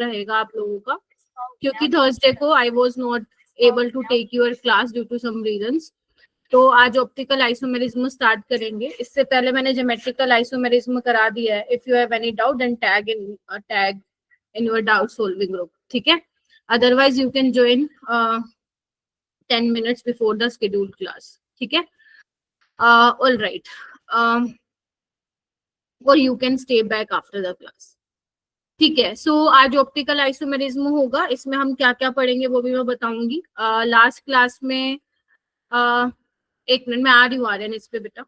रहेगा आप लोगों का, क्योंकि थर्सडे को I was not able to take your class due to some reasons. तो आज ऑप्टिकल आइसोमेरिज्म स्टार्ट करेंगे। इससे पहले मैंने ज्योमेट्रिकल आइसोमेरिज्म करा दिया है। If you have any doubt then tag in your doubt solving group, ठीक है। Otherwise you can join 10 minutes before the scheduled class, ठीक है। ऑल राइट, और you can stay back after the class, ठीक है। सो आज ऑप्टिकल आइसोमेरिज्म होगा। इसमें हम क्या क्या पढ़ेंगे वो भी मैं बताऊंगी। लास्ट क्लास में एक मिनट में आ रही हूँ आर्यन इस पे बेटा।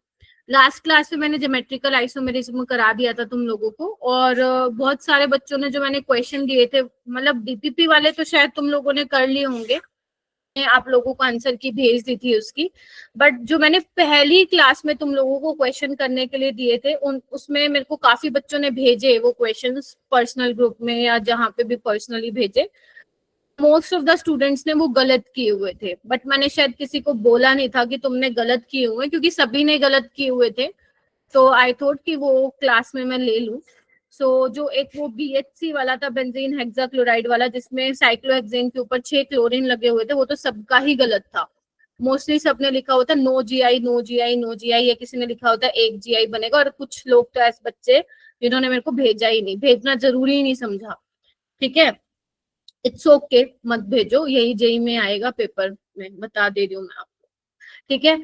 लास्ट क्लास में मैंने ज्योमेट्रिकल आइसोमेरिज्म करा दिया था तुम लोगों को, और बहुत सारे बच्चों ने जो मैंने क्वेश्चन दिए थे, मतलब डीपीपी वाले तो शायद तुम लोगों ने कर लिए होंगे, आप लोगों को आंसर की भेज दी थी उसकी। बट जो मैंने पहली क्लास में तुम लोगों को क्वेश्चन करने के लिए दिए थे उसमें मेरे को काफी बच्चों ने भेजे वो क्वेश्चंस पर्सनल ग्रुप में या जहाँ पे भी पर्सनली भेजे। मोस्ट ऑफ द स्टूडेंट्स ने वो गलत किए हुए थे, बट मैंने शायद किसी को बोला नहीं था कि तुमने गलत किए हुए, क्योंकि सभी ने गलत किए हुए थे। तो आई थॉट कि वो क्लास में मैं ले लूं। सो जो एक वो BHC वाला था, बेंजीन हेक्साक्लोराइड वाला, जिसमें साइक्लोहेक्सेन के ऊपर 6 क्लोरीन लगे हुए थे, वो तो सबका ही गलत था। मोस्टली सबने लिखा होता no GI no GI no GI, या किसी ने लिखा होता 1 GI बनेगा। और कुछ लोग तो ऐसे बच्चे जिन्होंने मेरे को भेजा ही नहीं, भेजना जरूरी ही नहीं समझा, ठीक है। इट्स ओके, मत भेजो, यही जेई में आएगा पेपर में, बता दे रही हूँ मैं आपको, ठीक है।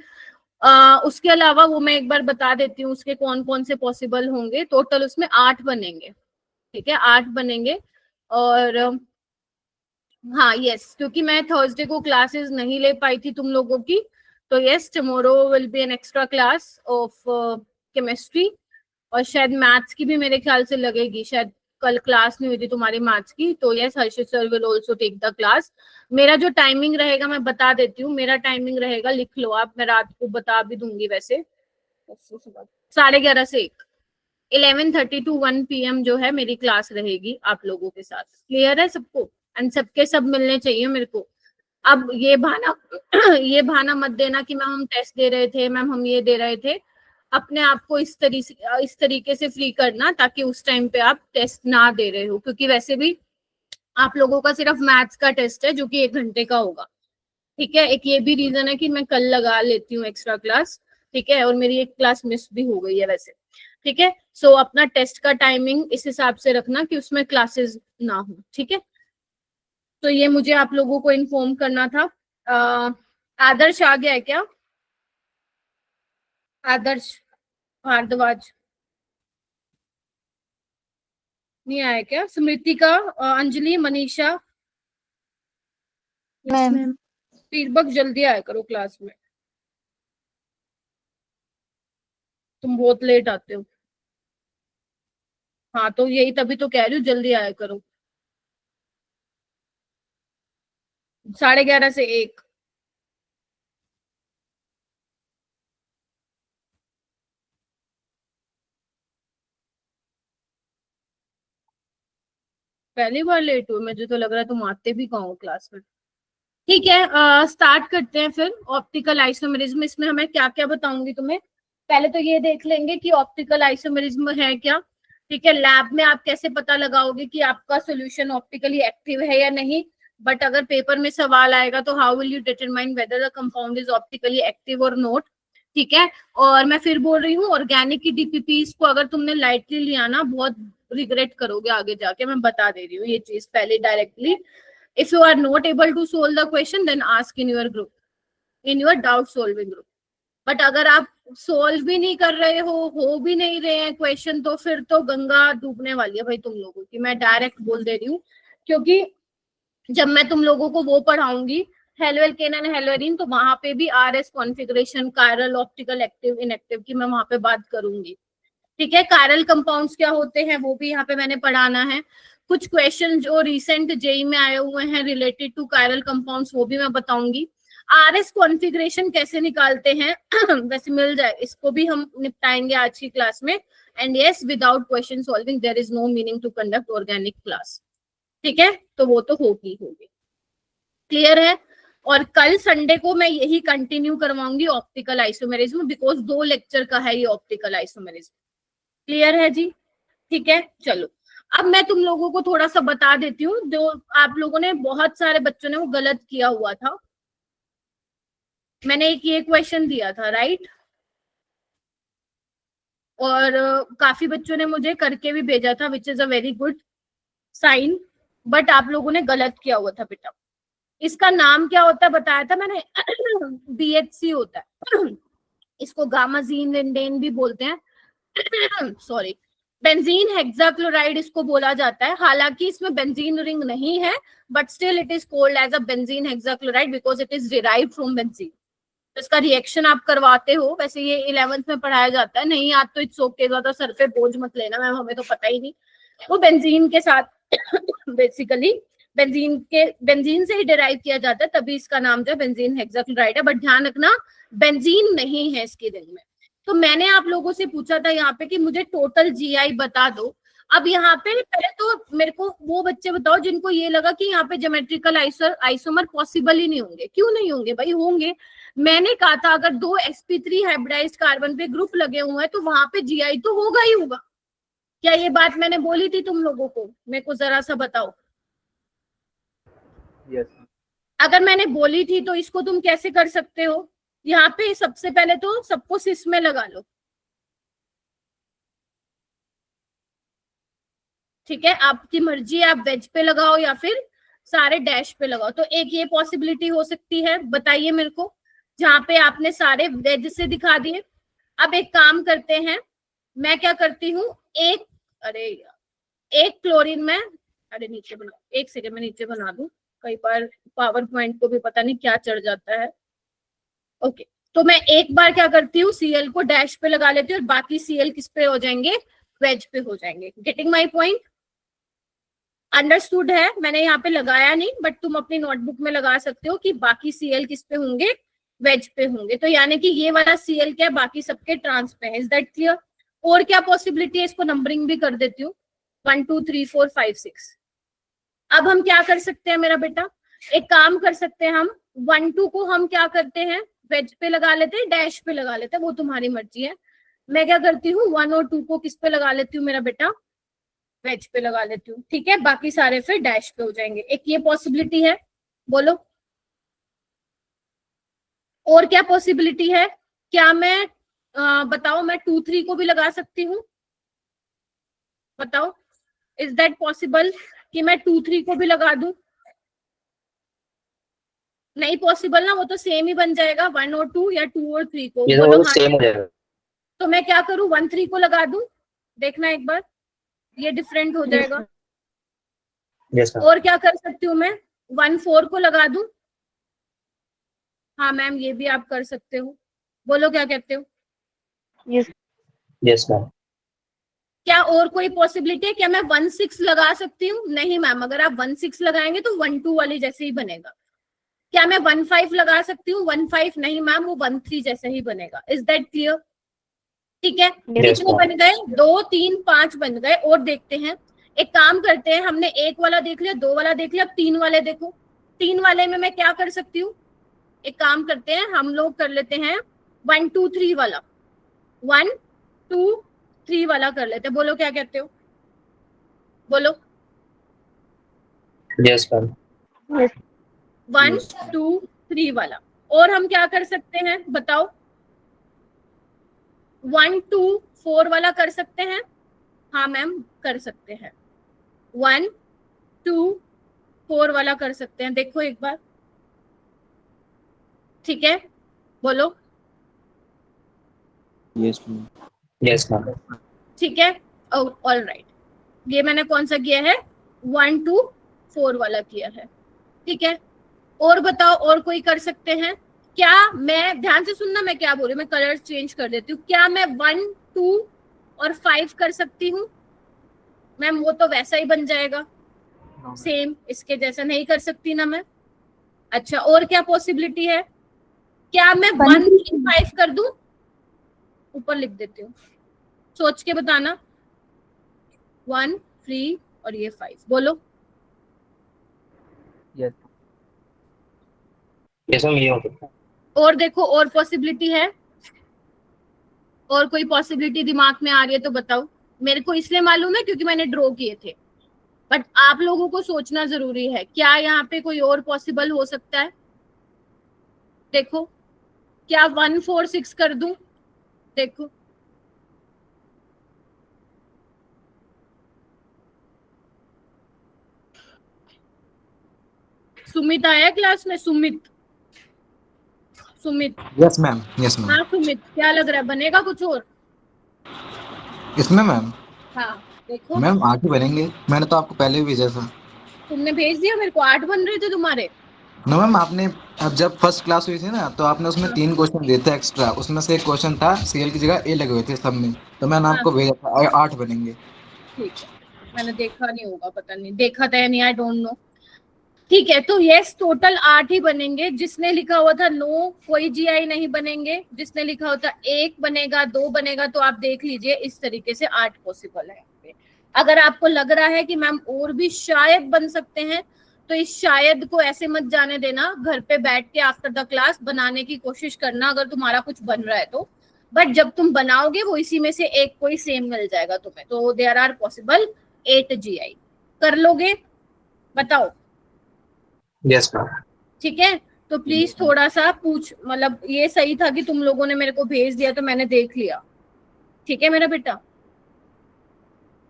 उसके अलावा वो मैं एक बार बता देती हूँ उसके कौन कौन से पॉसिबल होंगे। टोटल उसमें 8 बनेंगे, ठीक है, 8 बनेंगे। और हाँ यस, क्योंकि मैं थर्सडे को क्लासेस नहीं ले पाई थी तुम लोगों की, तो yes tomorrow will be an extra class of chemistry. और शायद मैथ्स की भी मेरे ख्याल से लगेगी, शायद कल क्लास नहीं हुई थी तुम्हारी मैथ्स की, तो yes Harshit sir will also take the class. मेरा जो टाइमिंग रहेगा मैं बता देती हूँ। मेरा टाइमिंग रहेगा, लिख लो आप, मैं रात को बता भी दूंगी वैसे। 11:30 से 1, 11:30 to 1 PM जो है मेरी क्लास रहेगी आप लोगों के साथ। क्लियर है सबको? एंड सबके सब मिलने चाहिए मेरे को। अब ये बहाना ये बहाना मत देना कि मैम हम टेस्ट दे रहे थे, मैम हम ये दे रहे थे। अपने आप को इस तरीके से फ्री करना ताकि उस टाइम पे आप टेस्ट ना दे रहे हो, क्योंकि वैसे भी आप लोगों का सिर्फ मैथ्स का टेस्ट है जो कि 1 घंटे का होगा, ठीक है। एक ये भी रीजन है कि मैं कल लगा लेती हूँ एक्स्ट्रा क्लास, ठीक है, और मेरी एक क्लास मिस भी हो गई है वैसे, ठीक है। सो अपना टेस्ट का टाइमिंग इस हिसाब से रखना कि उसमें क्लासेस ना हो, ठीक है। तो ये मुझे आप लोगों को इन्फॉर्म करना था। आदर्श आ गया है क्या? आदर्श भारद्वाज नहीं आया क्या? स्मृति का, अंजलि, मनीषा, मैम फीडबैक जल्दी आया करो क्लास में, तुम बहुत लेट आते हो। हाँ तो यही तभी तो कह रही हूँ जल्दी आया करो। 11:30 से 1। पहली बार लेट हुए, मुझे तो लग रहा है तुम आते भी कहाँ हो क्लास में। ठीक है, स्टार्ट करते हैं फिर। ऑप्टिकल आइसोमेरिज्म, इसमें हमें क्या क्या बताऊंगी तुम्हें। पहले तो ये देख लेंगे कि ऑप्टिकल आइसोमेरिज्म है क्या, ठीक है। लैब में आप कैसे पता लगाओगे कि आपका सोल्यूशन ऑप्टिकली एक्टिव है या नहीं, बट अगर पेपर में सवाल आएगा तो how will you determine whether the compound is optically active और नॉट, ठीक है। और मैं फिर बोल रही हूँ, ऑर्गेनिक की डीपीपीज को अगर तुमने लाइटली लिया ना, बहुत रिग्रेट करोगे आगे जाके, मैं बता दे रही हूँ ये चीज पहले directly. If you are not able to solve the question, then ask in your group, in your doubt solving group. But अगर आप सोल्व भी नहीं कर रहे हो भी नहीं रहे हैं क्वेश्चन, तो फिर तो गंगा डूबने वाली है भाई तुम लोगों की, मैं डायरेक्ट बोल दे रही हूँ। क्योंकि जब मैं तुम लोगों को वो पढ़ाऊंगी हेलोएल्केन एंड हेलोएरीन, तो वहां पे भी RS configuration, chiral, optical active, inactive की मैं वहां पे बात करूंगी, ठीक है। कायरल कंपाउंड्स क्या होते हैं वो भी यहाँ पे मैंने पढ़ाना है। कुछ क्वेश्चन जो रिसेंट जेई में आए हुए हैं रिलेटेड टू कायरल कंपाउंड्स वो भी मैं बताऊंगी। RS कॉन्फ़िगरेशन कैसे निकालते हैं वैसे मिल जाए, इसको भी हम निपटाएंगे आज की क्लास में। And yes, without question solving there is no meaning to conduct organic class, ठीक है। तो वो तो होगी क्लियर है। और कल संडे को मैं यही कंटिन्यू करवाऊंगी ऑप्टिकल आइसोमेरिज्म, बिकॉज 2 लेक्चर का है ये ऑप्टिकल आइसोमेरिज्म, क्लियर है जी, ठीक है। चलो अब मैं तुम लोगों को थोड़ा सा बता देती हूँ, जो आप लोगों ने, बहुत सारे बच्चों ने वो गलत किया हुआ था। मैंने एक ये क्वेश्चन दिया था, राइट, और काफी बच्चों ने मुझे करके भी भेजा था, which is a very good sign, but आप लोगों ने गलत किया हुआ था बेटा। इसका नाम क्या होता है बताया था मैंने, BHC होता है। इसको गामाजीन लिंडेन भी बोलते हैं। सॉरी, बेंजीन हेक्साक्लोराइड इसको बोला जाता है। हालांकि इसमें बेंजीन रिंग नहीं है, but still it is called as a benzene hexachloride because it is derived from benzene. तो इसका रिएक्शन आप करवाते हो, वैसे ये 11th में पढ़ाया जाता है, नहीं याद तो इट्स ओके, ज्यादा सर पे बोझ मत लेना मैम, हमें तो पता ही नहीं। वो बेंजीन के साथ बेसिकली बेंजीन से ही डिराइव किया जाता है, तभी इसका नाम जो है बेंजीन हेक्साक्लोराइड है। बट ध्यान रखना, बेंजीन नहीं है इसकी रिंग में। तो मैंने आप लोगों से पूछा था यहाँ पे कि मुझे टोटल GI बता दो। अब यहाँ पे पहले तो मेरे को वो बच्चे बताओ जिनको ये लगा कि यहाँ पे ज्योमेट्रिकल आइसोमर पॉसिबल ही नहीं होंगे। क्यों नहीं होंगे भाई, होंगे। मैंने कहा था अगर 2 sp3 हाइब्रिडाइज्ड कार्बन पे ग्रुप लगे हुए हैं तो वहां पे GI तो होगा ही होगा। क्या ये बात मैंने बोली थी तुम लोगों को? मेरे को जरा सा बताओ। yes. अगर मैंने बोली थी तो इसको तुम कैसे कर सकते हो? यहाँ पे सबसे पहले तो सबको सिस में लगा लो, ठीक है, आपकी मर्जी है, आप वेज पे लगाओ या फिर सारे डैश पे लगाओ। तो एक ये पॉसिबिलिटी हो सकती है, बताइए मेरे को, जहां पे आपने सारे वेज से दिखा दिए। अब एक काम करते हैं, मैं क्या करती हूँ, एक क्लोरीन में, अरे नीचे बना, एक सेकेंड में नीचे बना दूं, कई बार पावर पॉइंट को भी पता नहीं क्या चढ़ जाता है। ओके, तो मैं एक बार क्या करती हूँ, Cl को डैश पे लगा लेती हूँ और बाकी Cl किस पे हो जाएंगे, वेज पे हो जाएंगे। Getting my point? अंडरस्टूड है? मैंने यहाँ पे लगाया नहीं, बट तुम अपनी नोटबुक में लगा सकते हो कि बाकी Cl किस पे होंगे, वेज पे होंगे। तो यानी कि ये वाला Cl क्या है, बाकी सबके ट्रांस पे है। Is that clear? और क्या पॉसिबिलिटी है, इसको नंबरिंग भी कर देती हूँ, 1 2 3 4 5 6। अब हम क्या कर सकते हैं मेरा बेटा, एक काम कर सकते हैं, हम 1 2 को हम क्या करते हैं, वेज पे लगा लेते हैं, डैश पे लगा लेते हैं, वो तुम्हारी मर्जी है। मैं क्या करती हूँ, 1 और 2 को किस पे लगा लेती हूँ मेरा बेटा, वेज पे लगा लेती हूँ, ठीक है, बाकी सारे फिर डैश पे हो जाएंगे। एक ये पॉसिबिलिटी है, बोलो और क्या पॉसिबिलिटी है? क्या मैं बताओ, मैं 2 3 को भी लगा सकती हूँ? बताओ, इज दैट पॉसिबल कि मैं 2 3 को भी लगा दूं? नहीं पॉसिबल ना, वो तो सेम ही बन जाएगा, 1 और 2 या 2 और 3 को। ये तो बोलो हाँ। सेम हो जाएगा। तो मैं क्या करूं, 1 3 को लगा दूं, देखना एक बार, ये डिफरेंट हो जाएगा। yes, और क्या कर सकती हूँ मैं, 1 4 को लगा दूं? हाँ मैम, ये भी आप कर सकते हो, बोलो क्या कहते हो? yes, ma'am. क्या और कोई पॉसिबिलिटी है? क्या मैं 1 6 लगा सकती हूँ? नहीं मैम, अगर आप 1 6 लगाएंगे तो 1 2 वाली जैसे ही बनेगा। क्या मैं 1 5 लगा सकती हूँ? 1 5 नहीं मैम, वो 1 3 जैसे ही बनेगा। Is that clear? ठीक है, कितने बन गए, 2 3 5 बन गए। और देखते हैं, एक काम करते हैं, हमने एक वाला देख लिया, 2 वाला देख लिया, अब 3 वाले देखो। 3 वाले में मैं क्या कर सकती हूँ, एक काम करते हैं, हम लोग कर लेते हैं 1 2 3 वाला, 1 2 3 वाला कर लेते हैं। बोलो क्या कहते हो, बोलो। yes, ma'am. 1 2 3 वाला। और हम क्या कर सकते हैं बताओ, 1 2 4 वाला कर सकते हैं? हाँ मैम कर सकते हैं, 1 2 4 वाला कर सकते हैं, देखो एक बार, ठीक है, बोलो। yes, ma'am. ठीक है, ऑल राइट, ये मैंने कौन सा किया है, 1 2 4 वाला किया है, ठीक है। और बताओ, और कोई कर सकते हैं क्या? मैं ध्यान से सुनना, मैं क्या बोल रही हूँ, मैं कलर चेंज कर देती हूँ। क्या मैं 1 2 और 5 कर सकती हूँ? मैम वो तो वैसा ही बन जाएगा, सेम इसके जैसा नहीं कर सकती ना मैं? अच्छा, और क्या पॉसिबिलिटी है? क्या मैं 1 3 5 कर दूं? ऊपर लिख देती हूँ, सोच के बताना, 1 3 और ये 5, बोलो। yes, मैम, ये हो सकता है। और देखो, और पॉसिबिलिटी है? और कोई पॉसिबिलिटी दिमाग में आ रही है तो बताओ। मेरे को इसलिए मालूम है क्योंकि मैंने ड्रॉ किए थे, बट आप लोगों को सोचना जरूरी है क्या यहाँ पे कोई और पॉसिबल हो सकता है। देखो, क्या 146 कर दूं? देखो, सुमित आया क्लास में? Sumit, Sumit. Yes ma'am, yes ma'am. हाँ सुमित, क्या लग रहा है बनेगा कुछ और? इसमें मैम, हाँ देखो, मैम 8 ही बनेंगे, मैंने तो आपको पहले भी भेजा था। तुमने भेज दिया मेरे को, 8 बन रहे थे तुम्हारे। ना मैम, आपने अब जब फर्स्ट क्लास हुई थी ना, तो आपने उसमें हाँ 3 क्वेश्चन दिए थे एक्स्ट्रा, उसमें से एक क्वेश्चन था सीएल की जगह ए लगे हुए थे सब में, तो मैंने हाँ, आपको भेजा था 8 बनेंगे। ठीक है, मैंने देखा नहीं होगा, पता नहीं देखा था या नहीं, आई डोंट नो। ठीक है, तो यस टोटल 8 ही बनेंगे। जिसने लिखा हुआ था नो, कोई जीआई नहीं बनेंगे। जिसने लिखा होता 1 बनेगा, 2 बनेगा, तो आप देख लीजिए इस तरीके से 8 पॉसिबल है यहाँ पे। अगर आपको लग रहा है कि मैम और भी शायद बन सकते हैं, तो इस शायद को ऐसे मत जाने देना, घर पे बैठ के आफ्टर द क्लास बनाने की कोशिश करना अगर तुम्हारा कुछ बन रहा है तो। बट जब तुम बनाओगे वो इसी में से एक कोई सेम मिल जाएगा तुम्हें, तो देयर आर पॉसिबल 8 जीआई। कर लोगे? बताओ। Yes ma'am. ठीक है, तो प्लीज थोड़ा सा पूछ, मतलब ये सही था कि तुम लोगों ने मेरे को भेज दिया तो मैंने देख लिया। ठीक है मेरा बेटा,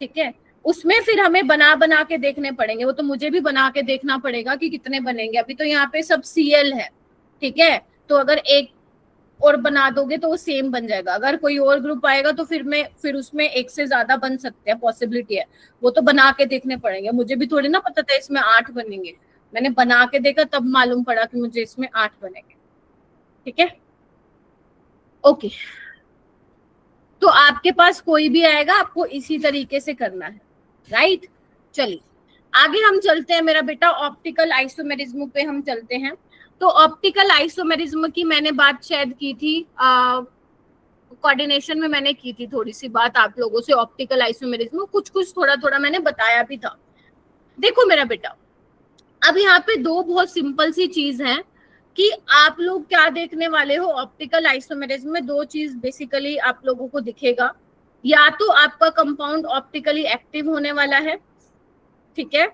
ठीक है। उसमें फिर हमें बना बना के देखने पड़ेंगे, वो तो मुझे भी बना के देखना पड़ेगा कि कितने बनेंगे। अभी तो यहाँ पे सब सीएल है, ठीक है, तो अगर एक और बना दोगे तो वो सेम बन जाएगा। अगर कोई और ग्रुप आएगा तो फिर उसमें एक से ज्यादा बन सकते हैं, पॉसिबिलिटी है। वो तो बना के देखने पड़ेंगे, मुझे भी थोड़ी ना पता था इसमें 8 बनेंगे। मैंने बना के देखा तब मालूम पड़ा कि मुझे इसमें 8 बनेंगे। ठीक है, ओके। तो आपके पास कोई भी आएगा, आपको इसी तरीके से करना है, राइट। चलिए आगे हम चलते हैं मेरा बेटा, ऑप्टिकल आइसोमेरिज्म पे हम चलते हैं। तो ऑप्टिकल आइसोमेरिज्म की मैंने बात शायद की थी, कोऑर्डिनेशन में मैंने की थी थोड़ी सी बात आप लोगों से। ऑप्टिकल आइसोमेरिज्म कुछ कुछ थोड़ा थोड़ा मैंने बताया भी था। देखो मेरा बेटा, अब यहाँ पे 2 बहुत सिंपल सी चीज है कि आप लोग क्या देखने वाले हो। ऑप्टिकल आइसोमेरिज्म में 2 चीज बेसिकली आप लोगों को दिखेगा, या तो आपका कंपाउंड ऑप्टिकली एक्टिव होने वाला है, ठीक है,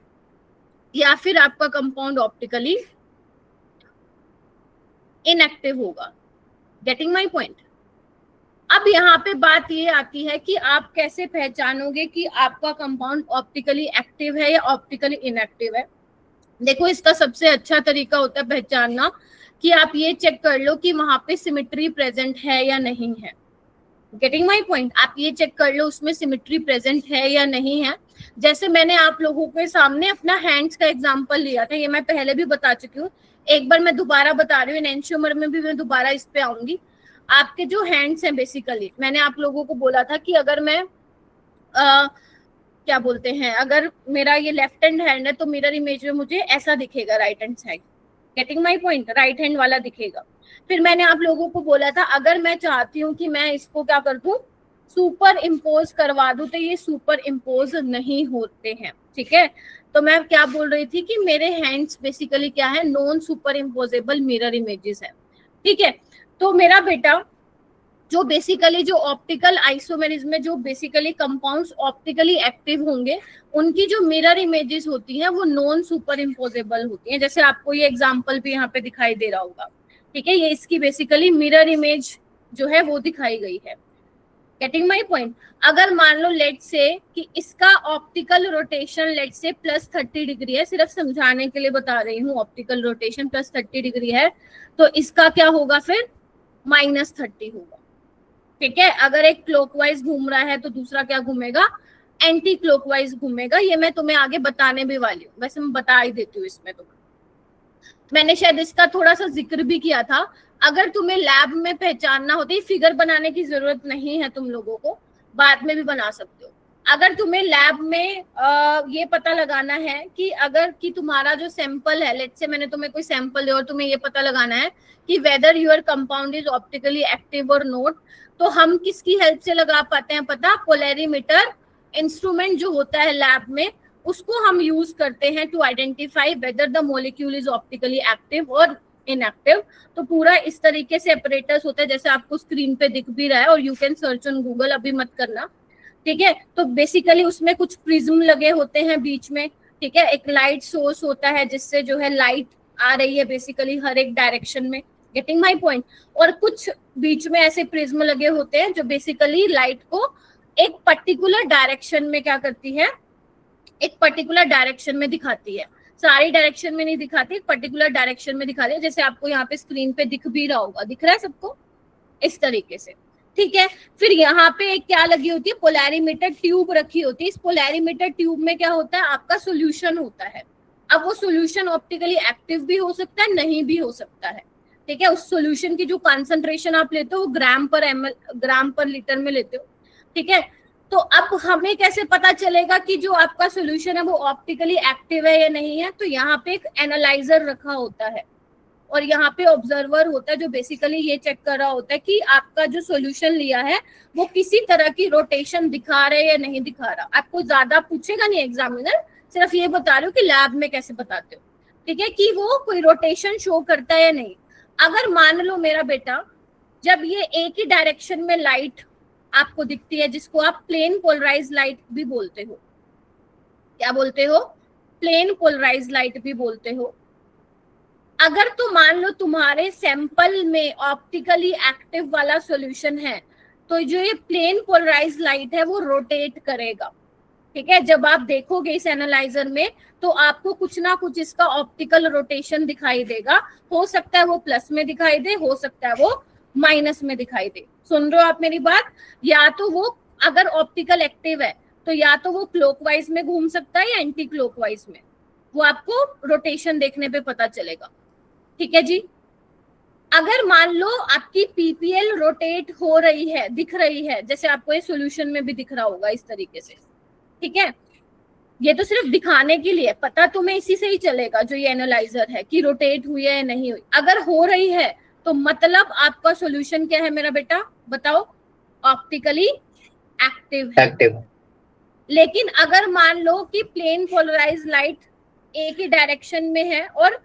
या फिर आपका कंपाउंड ऑप्टिकली इनएक्टिव होगा। Getting my point? अब यहाँ पे बात ये आती है कि आप कैसे पहचानोगे कि आपका कंपाउंड ऑप्टिकली एक्टिव है या ऑप्टिकली इनएक्टिव है। देखो, इसका सबसे अच्छा तरीका होता है पहचानना कि आप ये चेक कर लो कि वहां पे सिमेट्री प्रेजेंट है या नहीं है। Getting my point? आप ये चेक कर लो उसमें सिमेट्री प्रेजेंट है या नहीं है। जैसे मैंने आप लोगों के सामने अपना हैंड्स का एग्जांपल लिया था, ये मैं पहले भी बता चुकी हूँ, एक बार मैं दोबारा बता रही हूँ, एंशियोमर में भी मैं दोबारा इस पे आऊंगी। आपके जो हैंड्स हैं बेसिकली, मैंने आप लोगों को बोला था कि अगर मैं क्या बोलते हैं, अगर मेरा ये लेफ्ट हैंड है तो मिरर इमेज में मुझे ऐसा दिखेगा, right hand side. Getting my point? Right hand वाला दिखेगा। फिर मैंने आप लोगों को बोला था अगर मैं चाहती हूँ कि मैं इसको क्या कर दूं, सुपर इम्पोज करवा दूं, तो ये सुपर इम्पोज नहीं होते हैं, ठीक है। तो मैं क्या बोल रही थी कि मेरे हैंड्स बेसिकली क्या है, non super imposable mirror images है, ठीक है। तो मेरा बेटा जो बेसिकली जो ऑप्टिकल आइसोमेरिज्म में जो बेसिकली कंपाउंड्स ऑप्टिकली एक्टिव होंगे, उनकी जो मिरर इमेजेस होती हैं वो नॉन सुपर इम्पोजेबल होती हैं। जैसे आपको ये एग्जांपल भी यहाँ पे दिखाई दे रहा होगा, ठीक है, ये इसकी बेसिकली मिरर इमेज जो है वो दिखाई गई है। Getting my point? अगर मान लो लेट से कि इसका ऑप्टिकल रोटेशन लेट से +30 डिग्री है, सिर्फ समझाने के लिए बता रही हूँ, ऑप्टिकल रोटेशन +30 डिग्री है, तो इसका क्या होगा फिर, -30 होगा, ठीक है। अगर एक क्लॉकवाइज घूम रहा है तो दूसरा क्या घूमेगा, एंटी क्लॉकवाइज घूमेगा। ये मैं तुम्हें आगे बताने भी वाली हूँ, वैसे मैं बता ही देती हूँ इसमें। तो मैंने शायद इसका थोड़ा सा जिक्र भी किया था। अगर तुम्हें लैब में पहचानना होता है, फिगर बनाने की जरूरत नहीं है, तुम लोगों को बाद में भी बना सकते हो। अगर तुम्हें लैब में ये पता लगाना है कि अगर कि तुम्हारा जो सैंपल है, लेट से मैंने तुम्हें कोई सैंपल दिया और तुम्हें ये पता लगाना है कि whether your compound is optically active और नॉट, तो हम किसकी हेल्प से लगा पाते हैं पता, पोलैरिमीटर इंस्ट्रूमेंट जो होता है लैब में, उसको हम यूज करते हैं to identify whether the molecule is optically active और इनएक्टिव। तो पूरा इस तरीके से ऑपरेटर्स होता है, जैसे आपको स्क्रीन पे दिख भी रहा है, और you can search on Google, अभी मत करना। ठीक है। तो बेसिकली उसमें कुछ प्रिज्म लगे होते हैं बीच में, ठीक है। एक लाइट सोर्स होता है जिससे जो है लाइट आ रही है बेसिकली हर एक डायरेक्शन में, गेटिंग माय पॉइंट। और कुछ बीच में ऐसे प्रिज्म लगे होते हैं जो बेसिकली लाइट को एक पर्टिकुलर डायरेक्शन में क्या करती है, एक पर्टिकुलर डायरेक्शन में दिखाती है, सारी डायरेक्शन में नहीं दिखाती, एक पर्टिकुलर डायरेक्शन में दिखाती है। जैसे आपको यहाँ पे स्क्रीन पे दिख भी रहा होगा, दिख रहा है सबको इस तरीके से, ठीक है। फिर यहाँ पे एक क्या लगी होती है, पोलैरिमीटर ट्यूब रखी होती है। इस पोलैरिमीटर ट्यूब में क्या होता है, आपका सोल्यूशन होता है। अब वो सोल्यूशन ऑप्टिकली एक्टिव भी हो सकता है, नहीं भी हो सकता है, ठीक है। उस सोल्यूशन की जो कंसंट्रेशन आप लेते हो वो ग्राम पर लीटर में लेते हो, ठीक है। तो अब हमें कैसे पता चलेगा कि जो आपका सोल्यूशन है वो ऑप्टिकली एक्टिव है या नहीं है, तो यहाँ पे एक एनालाइजर रखा होता है और यहाँ पे ऑब्जर्वर होता है जो बेसिकली ये चेक कर रहा होता है कि आपका जो सॉल्यूशन लिया है वो किसी तरह की रोटेशन दिखा रहे या नहीं दिखा रहा। आपको ज्यादा पूछेगा नहीं एग्जामिनर, सिर्फ ये बता रहे हो कि लैब में कैसे बताते हो, ठीक है, कि वो कोई रोटेशन शो करता है या नहीं। अगर मान लो मेरा बेटा, जब ये एक ही डायरेक्शन में लाइट आपको दिखती है, जिसको आप प्लेन पोलराइज लाइट भी बोलते हो, क्या बोलते हो, प्लेन पोलराइज लाइट भी बोलते हो। अगर तो मान लो तुम्हारे सैंपल में ऑप्टिकली एक्टिव वाला सॉल्यूशन है, तो जो ये प्लेन पोलराइज लाइट है वो रोटेट करेगा, ठीक है। जब आप देखोगे इस एनालाइजर में तो आपको कुछ ना कुछ इसका ऑप्टिकल रोटेशन दिखाई देगा। हो सकता है वो प्लस में दिखाई दे, हो सकता है वो माइनस में दिखाई दे। सुन रहे हो आप मेरी बात? या तो वो अगर ऑप्टिकल एक्टिव है तो या तो वो क्लॉकवाइज में घूम सकता है या एंटी क्लॉकवाइज में, वो आपको रोटेशन देखने पे पता चलेगा, ठीक है जी। अगर मान लो आपकी पीपीएल रोटेट हो रही है, दिख रही है, जैसे आपको ये सॉल्यूशन में भी दिख रहा होगा इस तरीके से, ठीक है। ये तो सिर्फ दिखाने के लिए, पता तुम्हें इसी से ही चलेगा जो ये एनालाइजर है कि रोटेट हुई है या नहीं हुई। अगर हो रही है तो मतलब आपका सॉल्यूशन क्या है मेरा बेटा, बताओ, ऑप्टिकली एक्टिव है। एक्टिव। लेकिन अगर मान लो कि प्लेन पोलराइज लाइट एक ही डायरेक्शन में है और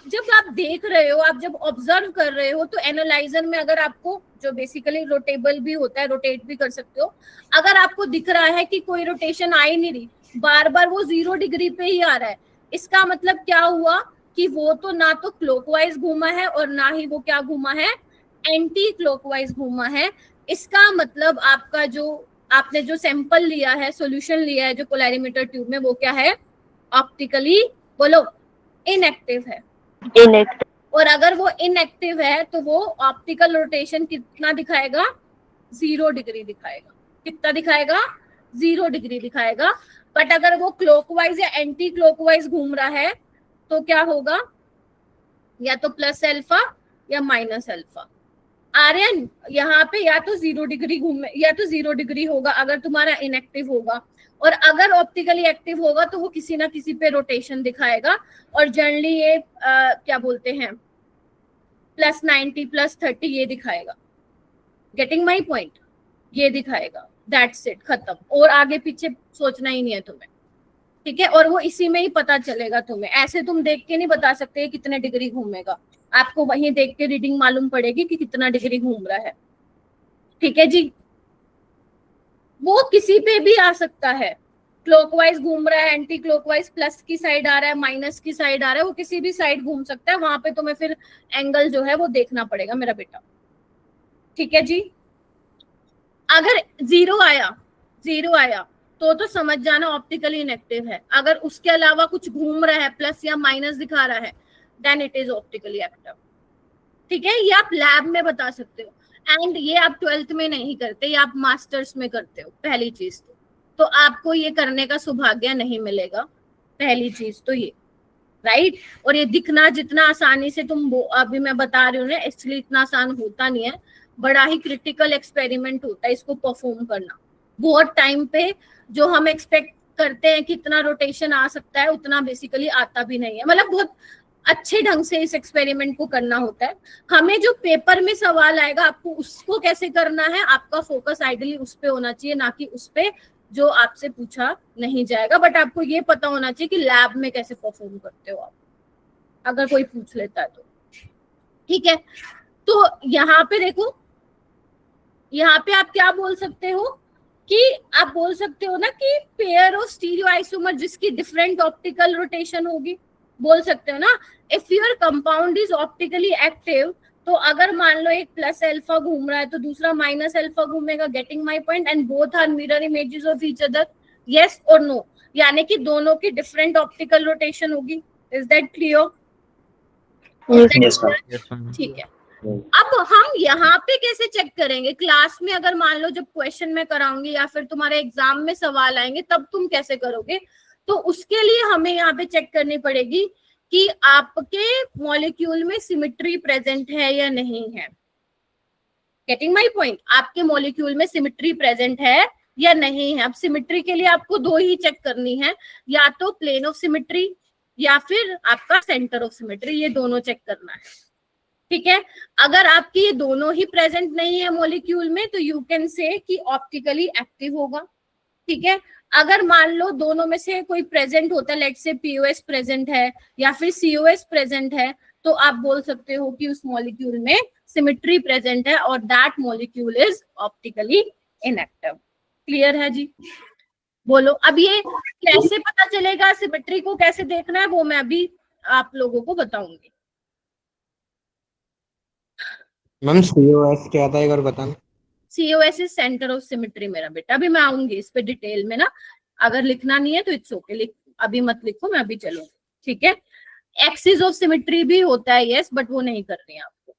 जब आप देख रहे हो, आप जब ऑब्जर्व कर रहे हो, तो एनालाइजर में अगर आपको, जो बेसिकली रोटेबल भी होता है, रोटेट भी कर सकते हो, अगर आपको दिख रहा है कि कोई रोटेशन आ ही नहीं रही, बार बार वो 0 डिग्री पे ही आ रहा है, इसका मतलब क्या हुआ कि वो तो ना तो क्लॉकवाइज घूमा है और ना ही वो क्या घूमा है, एंटी क्लॉकवाइज घूमा है। इसका मतलब आपका जो आपने जो सैंपल लिया है, सॉल्यूशन लिया है जो पोलैरिमीटर ट्यूब में, वो क्या है, ऑप्टिकली, बोलो, इनएक्टिव है। इनएक्टिव। और अगर वो इनएक्टिव है तो वो ऑप्टिकल रोटेशन कितना दिखाएगा, 0 डिग्री दिखाएगा। कितना दिखाएगा, 0 डिग्री दिखाएगा। बट अगर वो क्लॉकवाइज या एंटी क्लॉकवाइज घूम रहा है तो क्या होगा, या तो प्लस अल्फा या माइनस अल्फा। आर्यन यहाँ पे या तो 0 डिग्री घूमे, या तो 0 डिग्री होगा अगर तुम्हारा इनएक्टिव होगा, और अगर ऑप्टिकली एक्टिव होगा तो वो किसी ना किसी पे रोटेशन दिखाएगा। और जनरली ये क्या बोलते हैं, +90 +30 ये दिखाएगा। Getting my point? ये दिखाएगा, दैट्स इट, खत्म। और आगे पीछे सोचना ही नहीं है तुम्हें, ठीक है। और वो इसी में ही पता चलेगा तुम्हें, ऐसे तुम देख के नहीं बता सकते कितने डिग्री घूमेगा, आपको वहीं देख के रीडिंग मालूम पड़ेगी कि कितना डिग्री घूम रहा है, ठीक है जी। वो किसी पे भी आ सकता है, क्लॉकवाइज घूम रहा है, एंटी क्लॉकवाइज, प्लस की साइड आ रहा है, माइनस की साइड आ रहा है, वो किसी भी साइड घूम सकता है। वहां पे तुम्हें फिर एंगल जो है वो देखना पड़ेगा मेरा बेटा, ठीक है जी। अगर 0 आया तो समझ जाना ऑप्टिकली इनएक्टिव है। अगर उसके अलावा कुछ घूम रहा है, प्लस या माइनस दिखा रहा है, then it is optically active, ठीक है। ये आप लैब में बता सकते हो, एंड ये आप 12th में नहीं करते, ये आप मास्टर्स में करते हो। पहली चीज तो आपको ये करने का सौभाग्य नहीं मिलेगा, पहली चीज तो ये, राइट। और ये दिखना जितना आसानी से तुम अभी मैं बता रही हूँ ना, एक्चुअली इतना आसान होता नहीं है, बड़ा ही क्रिटिकल एक्सपेरिमेंट होता है इसको परफॉर्म करना। बहुत टाइम पे जो हम एक्सपेक्ट करते हैं कि इतना रोटेशन आ सकता है, उतना बेसिकली आता भी नहीं है। मतलब बहुत अच्छे ढंग से इस एक्सपेरिमेंट को करना होता है। हमें जो पेपर में सवाल आएगा, आपको उसको कैसे करना है, आपका फोकस आइडियली उस पे होना चाहिए, ना कि उस पे जो आपसे पूछा नहीं जाएगा। बट आपको ये पता होना चाहिए कि लैब में कैसे परफॉर्म करते हो आप, अगर कोई पूछ लेता है तो, ठीक है। तो यहाँ पे देखो, यहाँ पे आप क्या बोल सकते हो कि आप बोल सकते हो ना कि पेयर ऑफ स्टीरियो आइसोमर जिसकी डिफरेंट ऑप्टिकल रोटेशन होगी, बोल सकते हो ना। If your compound is optically active, तो अगर मान लो एक प्लस अल्फा घूम रहा है तो दूसरा माइनस अल्फा घूमेगा, getting my point, and both are mirror images of each other, yes और नो, यानी कि दोनों की डिफरेंट ऑप्टिकल रोटेशन होगी। Is that clear? Yes, ma'am. Yes, ma'am. ठीक है। अब हम यहाँ पे कैसे चेक करेंगे? क्लास में अगर मान लो जब क्वेश्चन में कराऊंगी या फिर तुम्हारे एग्जाम में सवाल आएंगे तब तुम कैसे करोगे? तो उसके लिए हमें यहाँ पे चेक करनी पड़ेगी कि आपके मॉलिक्यूल में सिमेट्री प्रेजेंट है या नहीं है। Getting my point? आपके मॉलिक्यूल में सिमेट्री प्रेजेंट है या नहीं है। अब सिमेट्री के लिए आपको दो ही चेक करनी है, या तो प्लेन ऑफ सिमेट्री या फिर आपका सेंटर ऑफ सिमेट्री, ये दोनों चेक करना है। ठीक है, अगर आपकी ये दोनों ही प्रेजेंट नहीं है मॉलिक्यूल में तो यू कैन से कि ऑप्टिकली एक्टिव होगा। ठीक है, अगर मान लो दोनों में से कोई प्रेजेंट होता है, लेट से पीओएस प्रेजेंट है या फिर सीओएस प्रेजेंट है, तो आप बोल सकते हो कि उस मॉलिक्यूल में सिमेट्री प्रेजेंट है और that molecule is optically inactive. Clear है जी? बोलो। अब ये कैसे पता चलेगा, सिमेट्री को कैसे देखना है, वो मैं अभी आप लोगों को बताऊंगी। मैम COS क्या था एक बार बताना। COS is centre of symmetry मेरा बेटा। अभी मैं आऊंगी इस पे डिटेल में ना, अगर लिखना नहीं है तो इट्स ओके, लिख अभी मत लिखो, मैं अभी चलूंगी। ठीक है, एक्सिस ऑफ सिमेट्री भी होता है, यस, बट वो नहीं करनी है आपको।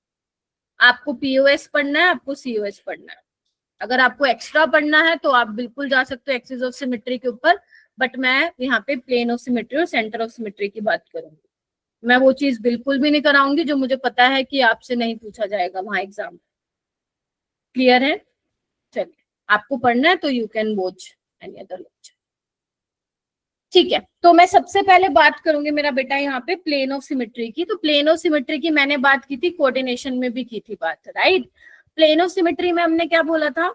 आपको POS पढ़ना है, आपको COS पढ़ना है। अगर आपको एक्स्ट्रा पढ़ना है तो आप बिल्कुल जा सकते हो एक्सिस ऑफ सिमेट्री के ऊपर, बट मैं यहाँ पे प्लेन ऑफ सिमेट्री और सेंटर ऑफ सिमेट्री की बात करूंगी। मैं वो चीज बिल्कुल भी नहीं कराऊंगी जो मुझे पता है कि आपसे नहीं पूछा जाएगा वहां एग्जाम में। क्लियर है? चलिए, आपको पढ़ना है तो you can watch any other lecture. ठीक है, तो मैं सबसे पहले बात करूंगी मेरा बेटा यहाँ पे प्लेन ऑफ सिमेट्री की। तो प्लेन ऑफ सिमेट्री की मैंने बात की थी, कोऑर्डिनेशन में भी की थी बात, राइट? प्लेन ऑफ सिमेट्री में हमने क्या बोला था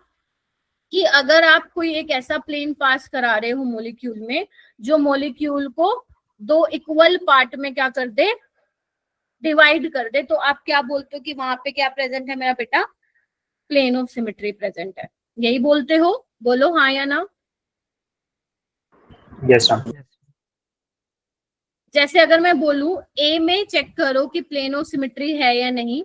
कि अगर आप कोई एक ऐसा प्लेन पास करा रहे हो मॉलिक्यूल में जो मॉलिक्यूल को दो इक्वल पार्ट में क्या कर दे, डिवाइड कर दे, तो आप क्या बोलते हो कि वहां पे क्या प्रेजेंट है मेरा बेटा? प्लेन ऑफ सिमेट्री प्रेजेंट है। यही बोलते हो? बोलो हाँ या ना। Yes, ma'am. Yes. जैसे अगर मैं बोलूं ए में चेक करो कि प्लेन ऑफ सिमेट्री है या नहीं,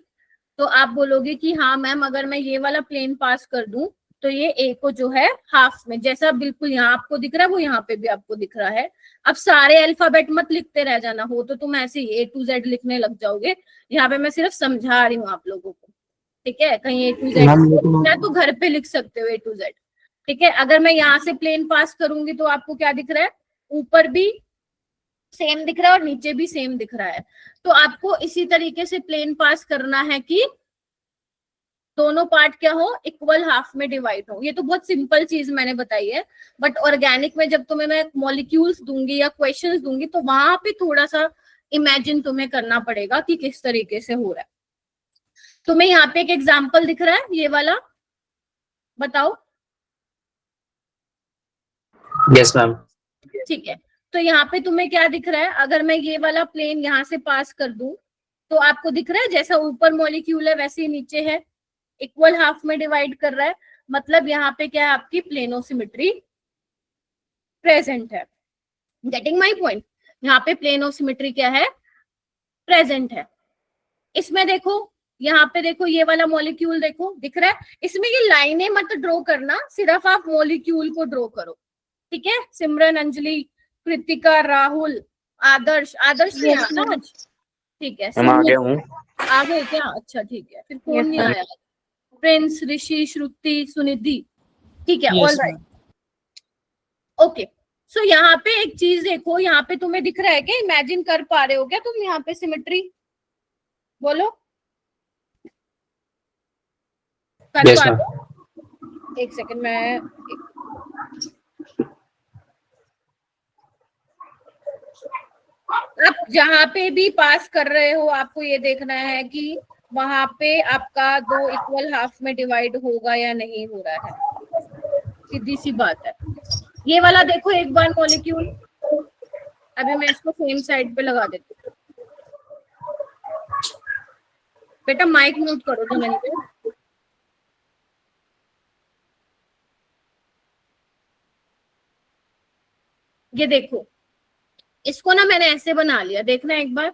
तो आप बोलोगे कि हाँ मैम, अगर मैं ये वाला प्लेन पास कर दूं तो ये ए को जो है हाफ में, जैसा बिल्कुल यहाँ आपको दिख रहा है वो यहाँ पे भी आपको दिख रहा है। अब सारे अल्फाबेट मत लिखते रह जाना, हो तो तुम ऐसे A to Z लिखने लग जाओगे। यहाँ पे मैं सिर्फ समझा रही हूँ आप लोगों को। ठीक है, कहीं A to Z लिखना तो घर पे लिख सकते हो A to Z। ठीक है, अगर मैं यहाँ से प्लेन पास करूंगी तो आपको क्या दिख रहा है? ऊपर भी सेम दिख रहा है और नीचे भी सेम दिख रहा है। तो आपको इसी तरीके से प्लेन पास करना है कि दोनों पार्ट क्या हो, इक्वल हाफ में डिवाइड हो। ये तो बहुत सिंपल चीज मैंने बताई है, बट ऑर्गेनिक में जब तुम्हें मैं मॉलिक्यूल्स दूंगी या क्वेश्चंस दूंगी तो वहां पे थोड़ा सा इमेजिन तुम्हें करना पड़ेगा कि किस तरीके से हो रहा है। तुम्हें यहाँ पे एक एग्जाम्पल दिख रहा है, ये वाला, बताओ। Yes, ma'am. ठीक है, तो यहाँ पे तुम्हें क्या दिख रहा है? अगर मैं ये वाला प्लेन यहाँ से पास कर दूं तो आपको दिख रहा है जैसा ऊपर मॉलिक्यूल है वैसे ही नीचे है, इक्वल हाफ में डिवाइड कर रहा है। मतलब यहाँ पे क्या है, आपकी प्लेन ऑफ सिमेट्री प्रेजेंट है। Getting my point? यहाँ पे प्लेन ऑफ सिमेट्री क्या है? प्रेजेंट है। इसमें देखो, यहाँ पे देखो, ये वाला मॉलिक्यूल देखो, दिख रहा है? इसमें ये लाइनें मत ड्रॉ करना, सिर्फ आप मॉलिक्यूल को ड्रॉ करो। ठीक है, सिमरन, अंजलि, कृतिका, राहुल, आदर्श, आदर्श नहीं आया ना आज? ठीक है, हम आ गया हूँ। आ गए क्या? अच्छा ठीक है, फिर कौन नहीं आया? प्रिंस, ऋषि, श्रुति, सुनिधि। ठीक है, ऑल राइट, ओके। सो यहाँ पे एक चीज देखो, यहाँ पे तुम्हें दिख रहा है क्या? इमेजिन कर पा रहे हो क्या तुम यहाँ पे सिमेट्री? बोलो, कर Yes, पा ma'am. रहे हो? एक सेकंड, मैं आप जहाँ पे भी पास कर रहे हो आपको ये देखना है कि वहां पे आपका दो इक्वल हाफ में डिवाइड होगा या नहीं हो रहा है। सीधी सी बात है। ये वाला देखो एक बार मॉलिक्यूल, अभी मैं इसको सेम साइड पे लगा देती हूँ। बेटा माइक म्यूट करो धनंजय। ये देखो, इसको ना मैंने ऐसे बना लिया, देखना एक बार,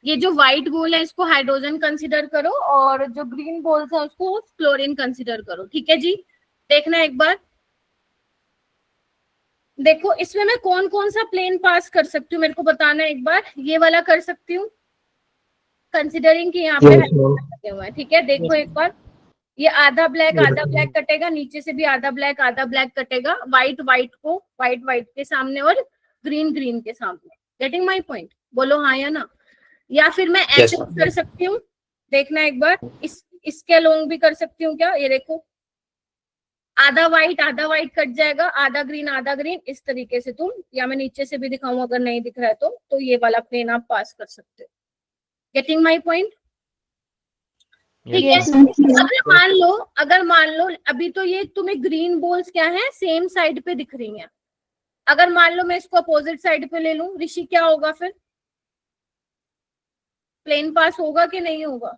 ये जो व्हाइट गोल है इसको हाइड्रोजन कंसिडर करो और जो ग्रीन गोल्स है उसको फ्लोरीन कंसिडर करो, ठीक है जी। देखना एक बार, देखो इसमें मैं कौन कौन सा प्लेन पास कर सकती हूँ मेरे को बताना एक बार। ये वाला कर सकती हूँ कंसिडरिंग कि यहाँ पे लगे हुए हैं, ठीक है। देखो एक बार, ये आधा ब्लैक कटेगा, नीचे से भी आधा ब्लैक कटेगा, व्हाइट व्हाइट के सामने और ग्रीन ग्रीन के सामने। Getting my point? बोलो हाँ या ना। या फिर मैं ऐसे Yes, कर सकती हूँ, देखना एक बार, इसके अलोंग भी कर सकती हूँ क्या, ये देखो आधा व्हाइट कट जाएगा, आधा ग्रीन, इस तरीके से तुम, या मैं नीचे से भी दिखाऊं अगर नहीं दिख रहा है तो ये वाला प्लेन आप पास कर सकते हो। Getting my point? ठीक है। अगर मान लो अभी तो ये तुम्हें ग्रीन बॉल्स क्या है, सेम साइड पे दिख रही हैं। अगर मान लो मैं इसको अपोजिट साइड पे ले लूं, ऋषि क्या होगा फिर? प्लेन पास होगा कि नहीं होगा?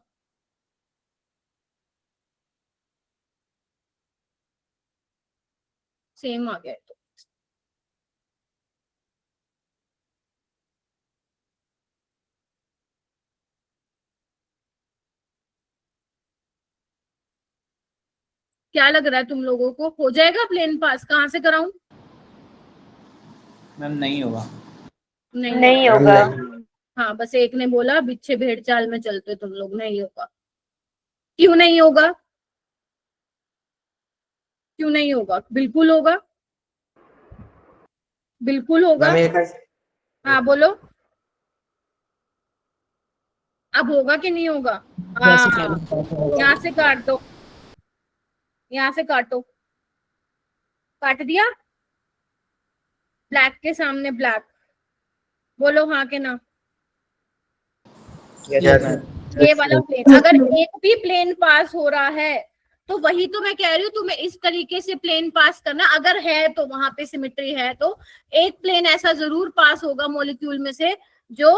सेम आ गया तो क्या लग रहा है तुम लोगों को, हो जाएगा प्लेन पास? कहाँ से कराऊं? मैम नहीं होगा। नहीं होगा। हाँ, बस एक ने बोला बिच्छे भेड़ चाल में चलते तुम लोग, नहीं होगा। क्यों नहीं होगा? क्यों नहीं होगा? बिल्कुल होगा, बिल्कुल होगा। हाँ बोलो, अब होगा कि नहीं होगा? हाँ, यहाँ से काट दो, यहाँ से काटो, काट दिया, ब्लैक के सामने ब्लैक। बोलो हाँ के ना। ये वाला प्लेन, अगर एक भी प्लेन पास हो रहा है तो वही तो मैं कह रही हूँ, तुम्हें इस तरीके से प्लेन पास करना, अगर है तो वहां पे सिमेट्री है तो एक प्लेन ऐसा जरूर पास होगा मॉलिक्यूल में से जो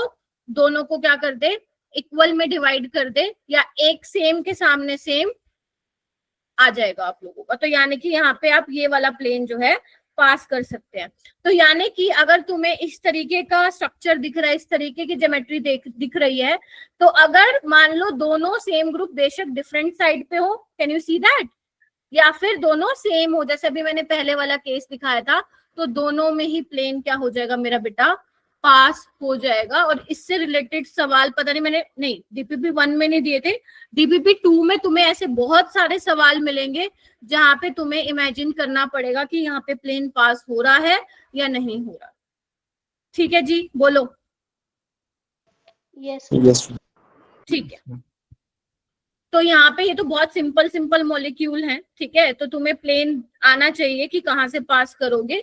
दोनों को क्या कर दे, इक्वल में डिवाइड कर दे, या एक सेम के सामने सेम आ जाएगा आप लोगों का। तो यानी कि यहाँ पे आप ये वाला प्लेन जो है पास कर सकते हैं। तो यानी कि अगर तुम्हें इस तरीके का स्ट्रक्चर दिख रहा है, इस तरीके की ज्योमेट्री दिख रही है, तो अगर मान लो दोनों सेम ग्रुप बेशक डिफरेंट साइड पे हो, कैन यू सी दैट, या फिर दोनों सेम हो, जैसे अभी मैंने पहले वाला केस दिखाया था, तो दोनों में ही प्लेन क्या हो जाएगा मेरा बेटा, पास हो जाएगा। और इससे रिलेटेड सवाल पता नहीं मैंने, नहीं डीपीपी 1 में नहीं दिए थे, डीपीपी 2 में तुम्हें ऐसे बहुत सारे सवाल मिलेंगे जहां पे तुम्हें इमेजिन करना पड़ेगा कि यहाँ पे प्लेन पास हो रहा है या नहीं हो रहा। ठीक है जी, बोलो। yes, ठीक है, तो यहाँ पे ये तो बहुत सिंपल मॉलिक्यूल है, ठीक है, तो तुम्हें प्लेन आना चाहिए कि कहाँ से पास करोगे,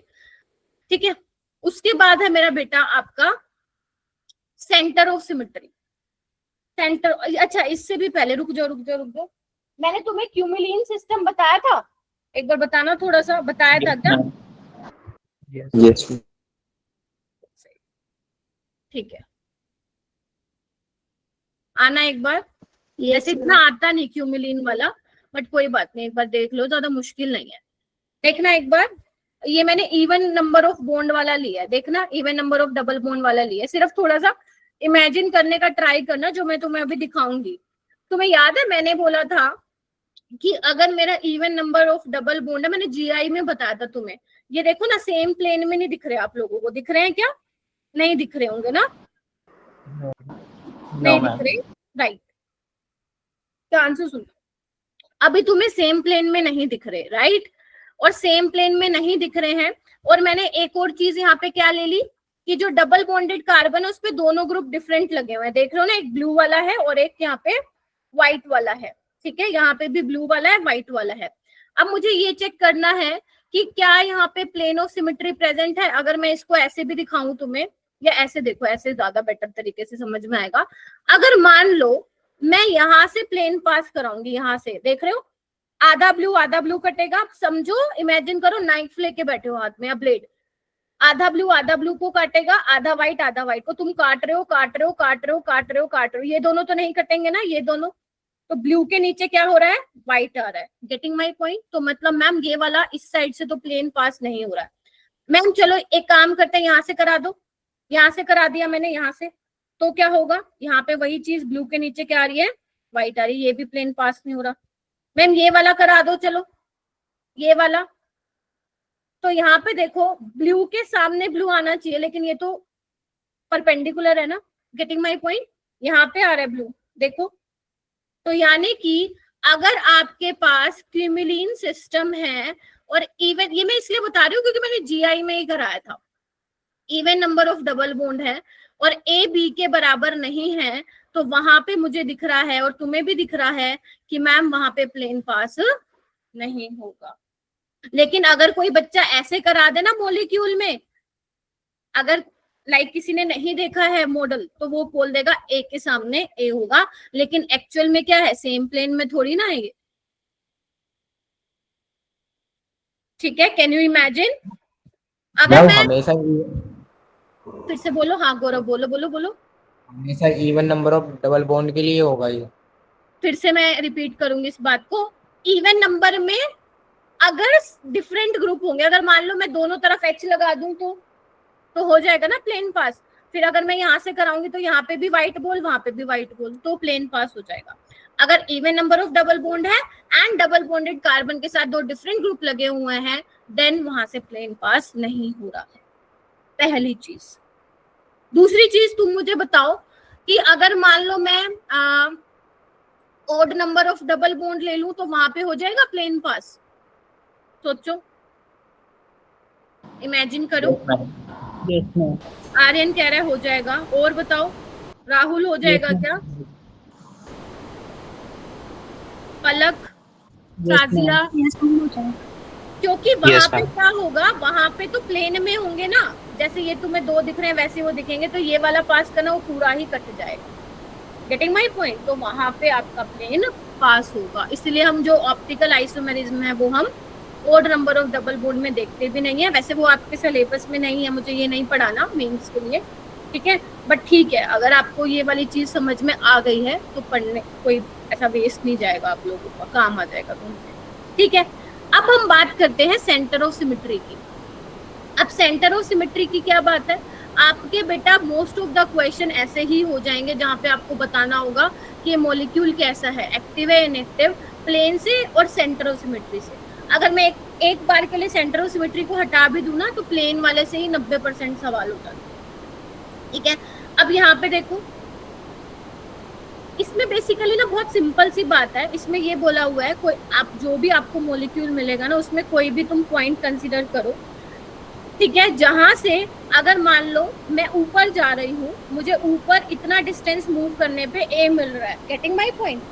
ठीक है। उसके बाद है मेरा बेटा आपका सेंटर ऑफ सिमेट्री। सेंटर, अच्छा इससे भी पहले रुक जाओ, मैंने तुम्हें क्यूमिलीन सिस्टम बताया था, एक बार बताना, थोड़ा सा बताया था क्या? yes, ठीक है, आना एक बार। जैसे इतना आता नहीं क्यूमिलीन वाला, बट कोई बात नहीं, एक बार देख लो, ज्यादा मुश्किल नहीं है। देखना एक बार, ये मैंने इवन नंबर ऑफ बॉन्ड वाला लिया है, देखना even number of double bond वाला लिया है। सिर्फ थोड़ा सा इमेजिन करने का ट्राई करना, जो मैं तुम्हें अभी दिखाऊंगी। तुम्हें याद है मैंने बोला था कि अगर मेरा even number of double bond है, मैंने जीआई में बताया था तुम्हें, ये देखो ना सेम प्लेन में नहीं दिख रहे, आप लोगों को दिख रहे हैं क्या? नहीं दिख रहे होंगे ना, नहीं दिख रहे, राइट। ध्यान से सुनो, अभी तुम्हें सेम प्लेन में नहीं दिख रहे, राइट, और सेम प्लेन में नहीं दिख रहे हैं, और मैंने एक और चीज यहाँ पे क्या ले ली कि जो डबल बॉन्डेड कार्बन है उस पे दोनों ग्रुप डिफरेंट लगे हुए हैं, देख रहे हो ना, एक ब्लू वाला है और एक यहाँ पे व्हाइट वाला है, ठीक है, यहाँ पे भी ब्लू वाला है, व्हाइट वाला है। अब मुझे ये चेक करना है कि क्या यहाँ पे प्लेन ऑफ सिमेट्री प्रेजेंट है। अगर मैं इसको ऐसे भी दिखाऊं तुम्हें, या ऐसे देखो, ऐसे ज्यादा बेटर तरीके से समझ में आएगा। अगर मान लो मैं यहाँ से प्लेन पास कराऊंगी, यहाँ से देख रहे हो, आधा ब्लू कटेगा, आप समझो, इमेजिन करो नाइफ लेके बैठे हो हाथ में या ब्लेड, आधा ब्लू को काटेगा, आधा व्हाइट को तुम काट रहे हो, ये दोनों तो नहीं कटेंगे ना, ये दोनों, तो ब्लू के नीचे क्या हो रहा है, व्हाइट आ रहा है। Getting my point? तो मतलब मैम ये वाला इस साइड से तो प्लेन पास नहीं हो रहा है। मैम चलो एक काम करते हैं, यहाँ से करा दो, यहाँ से करा दिया मैंने, यहाँ से, तो क्या होगा, यहाँ पे वही चीज ब्लू के नीचे क्या आ रही है, व्हाइट आ रही है, ये भी प्लेन पास नहीं हो रहा। मैम ये वाला करा दो, चलो ये वाला, तो यहाँ पे देखो ब्लू के सामने ब्लू आना चाहिए, लेकिन ये तो परपेंडिकुलर है ना, गेटिंग माई पॉइंट, यहाँ पे आ रहा है ब्लू, देखो। तो यानी कि अगर आपके पास क्रिमिलीन सिस्टम है, और इवन, ये मैं इसलिए बता रही हूँ क्योंकि मैंने जीआई में ही कराया था, even number of double bond है और ए बी के बराबर नहीं है, तो वहां पे मुझे दिख रहा है और तुम्हें भी दिख रहा है कि मैम वहां पे प्लेन पास नहीं होगा। लेकिन अगर कोई बच्चा ऐसे करा दे ना मॉलिक्यूल में, अगर लाइक किसी ने नहीं देखा है मॉडल, तो वो बोल देगा ए के सामने ए होगा, लेकिन एक्चुअल में क्या है, सेम प्लेन में थोड़ी ना है ये। ठीक है, कैन यू इमेजिन? अगर मैं हमेशा फिर से बोलो, हाँ गौरव बोलो बोलो बोलो। हमेशा even number of double bond के लिए होगा ये। फिर से मैं रिपीट करूंगी इस बात को, इवन नंबर में अगर डिफरेंट ग्रुप होंगे, अगर मान लो मैं दोनों तरफ एच लगा दूं तो हो जाएगा ना प्लेन पास। फिर अगर मैं यहाँ से कराऊंगी तो यहाँ पे भी व्हाइट बॉल, वहां पे भी व्हाइट बॉल, तो प्लेन पास हो जाएगा। अगर even number of double bond है एंड डबल बॉन्डेड कार्बन के साथ दो डिफरेंट ग्रुप लगे हुए हैं, देन वहां से प्लेन पास नहीं हो रहा है, पहली चीज। दूसरी चीज तुम मुझे बताओ कि अगर मान लो मैं odd number of double bond ले लूं तो वहां पे हो जाएगा प्लेन पास? सोचो, इमेजिन करो। आर्यन कह रहा है हो जाएगा, और बताओ राहुल हो जाएगा क्या? पलक, साजिया, क्योंकि वहां पे क्या होगा, वहां पे तो प्लेन में होंगे ना, जैसे ये तुम्हें दो दिख रहे हैं वैसे वो दिखेंगे, तो ये वाला पास करना वो पूरा ही कट जाएगा। Getting my point? तो वहां पे आपका प्लेन पास होगा। इसलिए हम जो ऑप्टिकल आइसोमेरिज्म है वो हम odd number of double bond में देखते भी नहीं है। वैसे वो आपके सिलेबस में नहीं है, मुझे ये नहीं पढ़ाना मेंस के लिए, ठीक है, बट ठीक है, अगर आपको ये वाली चीज समझ में आ गई है तो पढ़ने कोई ऐसा वेस्ट नहीं जाएगा, आप लोगों का काम आ जाएगा तुम्हें, ठीक है। अब हम बात करते हैं सेंटर ऑफ सिमेट्री की। अब सेंटर ऑफ सिमेट्री की क्या बात है, आपके बेटा मोस्ट ऑफ द क्वेश्चन ऐसे ही हो जाएंगे जहां पे आपको बताना होगा कि ये मॉलिक्यूल कैसा है, एक्टिव है इनएक्टिव, प्लेन से और सेंटर ऑफ सिमेट्री से। अगर मैं एक बार के लिए सेंटर ऑफ सिमेट्री को हटा भी दूं ना, तो प्लेन वाले से ही 90% सवाल हो जाते हैं, ठीक है। अब यहाँ पे देखो, इसमें बेसिकली ना बहुत सिंपल सी बात है, इसमें ये बोला हुआ है कोई आप जो भी आपको मॉलिक्यूल मिलेगा ना, उसमें कोई भी तुम पॉइंट कंसीडर करो, ठीक है, जहां से अगर मान लो मैं ऊपर जा रही हूँ, मुझे ऊपर इतना डिस्टेंस मूव करने पे ए मिल रहा है, गेटिंग माय पॉइंट।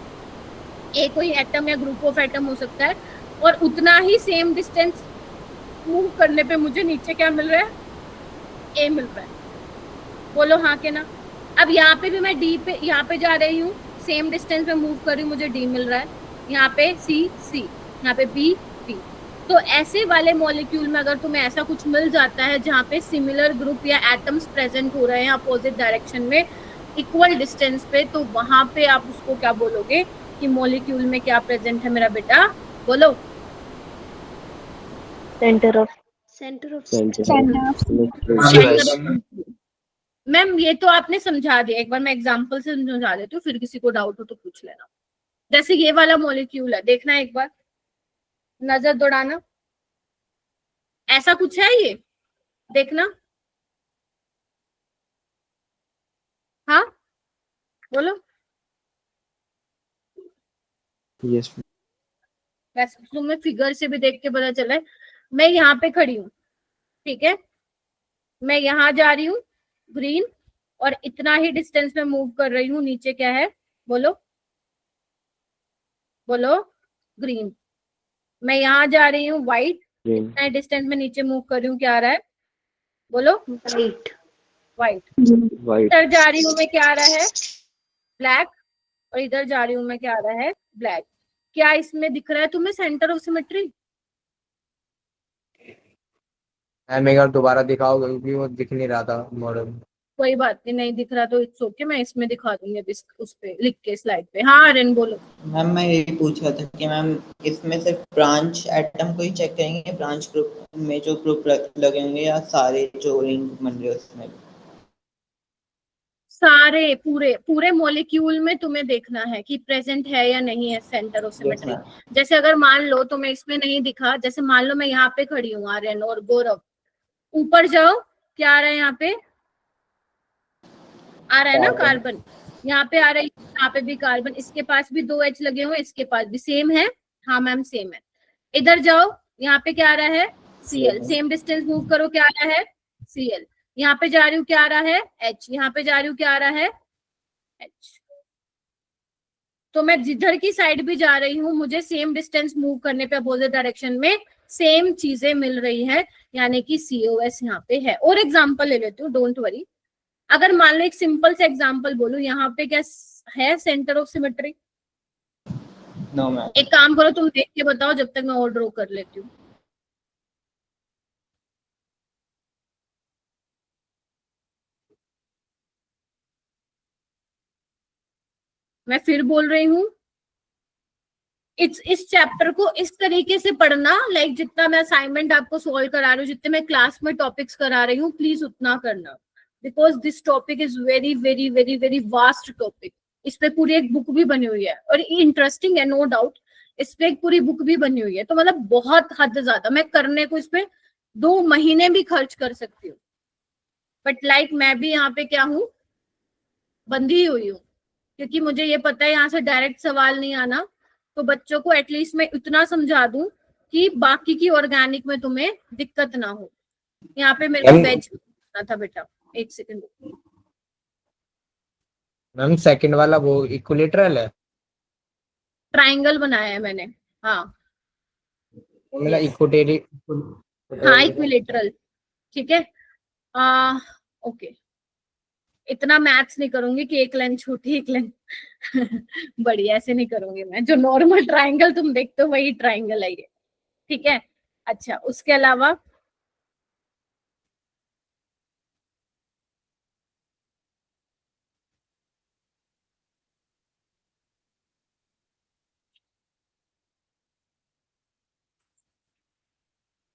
ए कोई एटम या ग्रुप ऑफ एटम हो सकता है, और उतना ही सेम डिस्टेंस मूव करने पे मुझे नीचे क्या मिल रहा है, ए मिल रहा है। बोलो हाँ के ना। अब यहाँ पे भी मैं डी पे, यहाँ पे जा रही हूँ, सेम डिस्टेंस पे मूव कर रही हूँ, मुझे डी मिल रहा है, यहाँ पे सी सी, यहाँ पे बी बी। तो ऐसे वाले मॉलिक्यूल में अगर तुम्हें ऐसा कुछ मिल जाता है जहाँ पे सिमिलर ग्रुप या एटम्स प्रेजेंट हो रहे हैं अपोजिट डायरेक्शन में इक्वल डिस्टेंस पे, तो वहां पे आप उसको क्या बोलोगे कि मॉलिक्यूल में क्या प्रेजेंट है मेरा बेटा, बोलो। सेंटर ऑफ मैम ये तो आपने समझा दिया, एक बार मैं एग्जांपल से समझा देती हूँ, फिर किसी को डाउट हो तो पूछ लेना। जैसे ये वाला मॉलिक्यूल है, देखना एक बार, नजर दौड़ाना, ऐसा कुछ है ये, देखना, हाँ बोलो। यस वैसे तुम्हें फिगर से भी देख के पता चला है, मैं यहाँ पे खड़ी हूँ, ठीक है, मैं यहाँ जा रही हूँ ग्रीन, और इतना ही डिस्टेंस में मूव कर रही हूँ, नीचे क्या है, बोलो बोलो, ग्रीन। मैं यहाँ जा रही हूँ व्हाइट, इतना डिस्टेंस में नीचे मूव कर रही हूँ, क्या आ रहा है, बोलो, व्हाइट। इधर जा रही हूँ मैं, क्या आ रहा है, ब्लैक, और इधर जा रही हूँ मैं, क्या आ रहा है, ब्लैक। क्या इसमें दिख रहा है तुम्हें सेंटर ऑफ सिमेट्री? मैं दोबारा दिखाओ क्योंकि वो दिख नहीं रहा था मॉडल। कोई बात नहीं, नहीं दिख रहा तो इट्स ओके, मैं इसमें दिखा दूंगी अभी उस पे लिख के स्लाइड पे। हाँ आर्यन बोलो। मैम मैं यही पूछ रहा था कि मैम इसमें सिर्फ ब्रांच एटम को ही चेक करेंगे, ब्रांच ग्रुप में जो ग्रुप लगे होंगे, या सारे जो रिंग बन रहे हैं उसमें? सारे पूरे पूरे मॉलिक्यूल में तुम्हें देखना है कि प्रेजेंट है या नहीं है सेंटर ऑफ सिमेट्री। जैसे अगर मान लो तुम्हें इसमें नहीं दिखा, जैसे मान लो मैं यहाँ पे खड़ी हूँ आर्यन और गौरव, ऊपर जाओ, क्या आ रहा है यहाँ पे? आ रहा है ना कार्बन, यहाँ पे आ रहा है, यहाँ पे भी कार्बन, इसके पास भी 2 H लगे हुए, इसके पास भी सेम है। हाँ मैम सेम है। इधर जाओ, यहाँ पे क्या आ रहा है? Cl। सेम डिस्टेंस मूव करो, क्या आ रहा है? Cl। यहाँ पे जा रही हूँ, क्या आ रहा है? H। यहाँ पे जा रही हूँ, क्या आ रहा है? H। तो मैं जिधर की साइड भी जा रही हूँ, मुझे सेम डिस्टेंस मूव करने पे अपोजिट डायरेक्शन में सेम चीजें मिल रही है, यानी कि COS यहाँ पे है। और एग्जाम्पल ले लेती हूँ, डोंट वरी। अगर मान लो एक सिंपल से एग्जांपल बोलूं, यहाँ पे क्या है centre of symmetry? No ma'am. एक काम करो, तुम देख के बताओ जब तक मैं और ड्रॉ कर लेती हूँ। मैं फिर बोल रही हूँ, इस चैप्टर को इस तरीके से पढ़ना, लाइक जितना मैं असाइनमेंट आपको सॉल्व करा रही हूँ, जितने मैं क्लास में टॉपिक्स करा रही हूँ, प्लीज उतना करना, because this topic is very very very very vast topic. इस पे पूरी एक बुक भी बनी हुई है और इंटरेस्टिंग है, नो डाउट। इस पे एक पूरी बुक भी बनी हुई है, तो मतलब बहुत हद ज्यादा मैं करने को इस पे 2 महीने भी खर्च कर सकती हूँ। बट लाइक मैं भी यहाँ पे क्या हूँ, बंधी हुई हूँ, क्योंकि मुझे ये पता है यहाँ से डायरेक्ट सवाल नहीं आना, तो बच्चों को एटलीस्ट मैं इतना समझा दूं कि बाकी की ऑर्गेनिक में तुम्हें दिक्कत ना हो। यहाँ पे मेरे को वेज था बेटा, एक सेकंड। मैम सेकंड वाला वो इक्विलेटरल है? ट्राइंगल बनाया है मैंने, हाँ मतलब इक्विटेरी। हाँ इक्विलेटरल, ठीक है। ओके, इतना मैथ्स नहीं करूंगी कि एक लाइन छोटी एक लाइन बड़ी, ऐसे नहीं करूंगी मैं। जो नॉर्मल ट्राइंगल तुम देखते हो वही ट्राइंगल है ये, ठीक है। अच्छा, उसके अलावा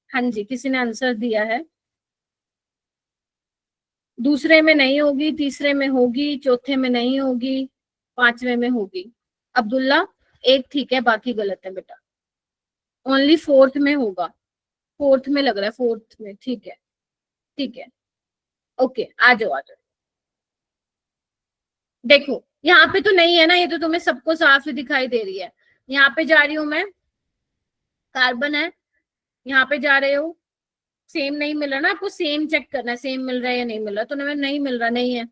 हाँ जी, किसी ने आंसर दिया है? दूसरे में नहीं होगी, तीसरे में होगी, चौथे में नहीं होगी, 5वें में होगी। अब्दुल्ला एक ठीक है, बाकी गलत है बेटा। ओनली 4th में होगा, 4th में लग रहा है, 4th में, ठीक है ठीक है। ओके आ जाओ आ जाओ। देखो यहाँ पे तो नहीं है ना, ये तो तुम्हें सबको साफ ही दिखाई दे रही है। यहाँ पे जा रही हूँ मैं, कार्बन है, यहाँ पे जा रहे हो, सेम नहीं मिल रहा ना आपको, सेम चेक करना है सेम मिल रहा है या नहीं मिल रहा, तो नहीं मिल रहा, नहीं है।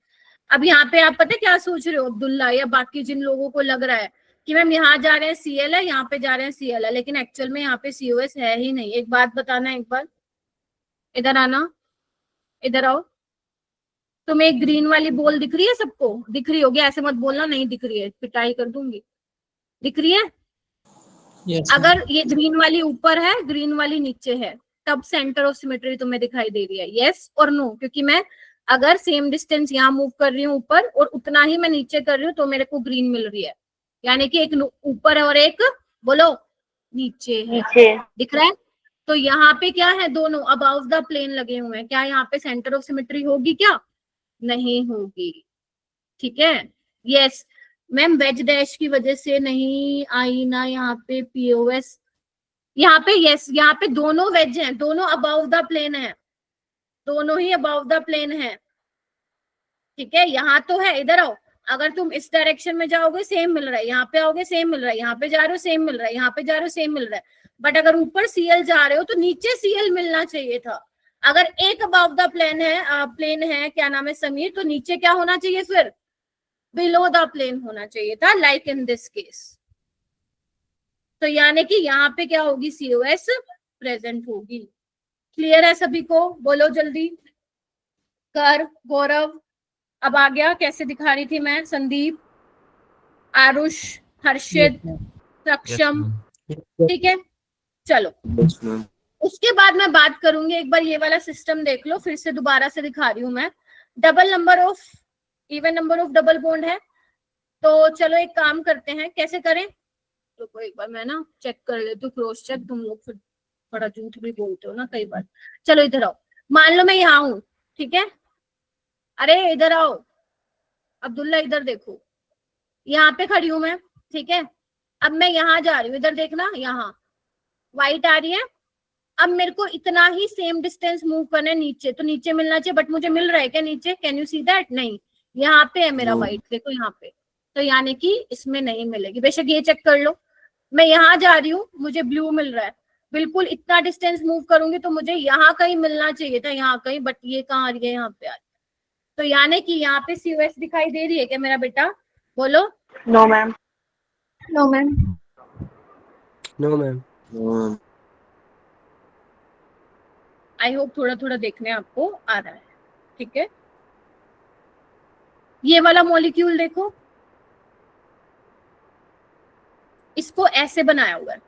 अब यहाँ पे आप पता है क्या सोच रहे हो अब्दुल्ला या बाकी जिन लोगों को लग रहा है कि मैम यहाँ जा रहे हैं Cl है, यहाँ पे जा रहे हैं Cl है, लेकिन एक्चुअल में यहाँ पे COS है ही नहीं। एक बात बताना, एक बार इधर आना, इधर आओ। तुम्हें एक ग्रीन वाली बॉल दिख रही है? सबको दिख रही होगी, ऐसे मत बोलना नहीं दिख रही है, पिटाई कर दूंगी। दिख रही है? yes, अगर ये ग्रीन वाली ऊपर है, ग्रीन वाली नीचे है, तब सेंटर ऑफ सिमेट्री तुम्हें दिखाई दे रही है, यस और नो? क्योंकि मैं अगर सेम डिस्टेंस यहाँ मूव कर रही हूँ ऊपर और उतना ही मैं नीचे कर रही हूँ, तो मेरे को ग्रीन मिल रही है, यानी कि एक ऊपर है और एक बोलो नीचे है। दिख रहा है? तो यहाँ पे क्या है, दोनों अबाउट द प्लेन लगे हुए हैं, क्या यहाँ पे सेंटर ऑफ सिमेट्री होगी? क्या नहीं होगी, ठीक है। यस मैम, वेज डैश की वजह से नहीं आई ना यहाँ पे POS, यहाँ पे यस, यहाँ पे दोनों वेज हैं, दोनों अबाउट द प्लेन है, दोनों ही अबाउट द प्लेन है, ठीक है। यहाँ तो है, इधर आओ, अगर तुम इस डायरेक्शन में जाओगे सेम मिल रहा है, यहाँ पे आओगे सेम मिल रहा है, यहाँ पे जा रहे हो सेम मिल रहा है, यहाँ पे जा रहे हो सेम मिल रहा है। बट अगर ऊपर Cl जा रहे हो तो नीचे Cl मिलना चाहिए था। अगर एक अबाउट द प्लेन है, क्या नाम है समीर, तो नीचे क्या होना चाहिए फिर? बिलो द प्लेन होना चाहिए था, लाइक इन दिस केस। तो यानी कि यहाँ पे क्या होगी, COS प्रेजेंट होगी। क्लियर है सभी को? बोलो जल्दी कर। गौरव अब आ गया, कैसे दिखा रही थी मैं? संदीप, आरुष, हर्षित, सक्षम, ठीक है। चलो उसके बाद मैं बात करूंगी, एक बार ये वाला सिस्टम देख लो, फिर से दोबारा से दिखा रही हूँ मैं। Double number of even number of double bond है। तो चलो एक काम करते हैं, कैसे करें, तो एक बार मैं ना चेक कर लेती हूँ, क्रॉस चेक, तुम लोग फिर बड़ा झूठ भी बोलते हो ना कई बार। चलो इधर आओ, मान लो मैं यहाँ हूँ, ठीक है, अरे इधर आओ अब्दुल्ला, इधर देखो, यहाँ पे खड़ी हूं मैं, ठीक है, अब मैं यहाँ जा रही हूँ, इधर देखना, यहाँ व्हाइट आ रही है, अब मेरे को इतना ही सेम डिस्टेंस मूव करना है नीचे, तो नीचे मिलना चाहिए, बट मुझे मिल रहा है क्या नीचे, कैन यू सी दैट, नहीं, यहाँ पे है मेरा व्हाइट, देखो यहाँ पे, तो यानी कि इसमें नहीं मिलेगी, बेशक ये चेक कर लो, मैं यहाँ जा रही हूँ, मुझे ब्लू मिल रहा है, बिल्कुल इतना डिस्टेंस मूव करूंगी तो मुझे यहाँ कहीं मिलना चाहिए था, यहाँ कहीं, बट ये कहाँ आ रही है, यहाँ पे आ रही है, तो यानी कि यहाँ पे COS दिखाई दे रही है क्या मेरा बेटा, बोलो। No ma'am. No ma'am. No ma'am. I hope थोड़ा थोड़ा देखने आपको आ रहा है, ठीक है। ये वाला मॉलिक्यूल देखो, इसको ऐसे बनाया हुआ है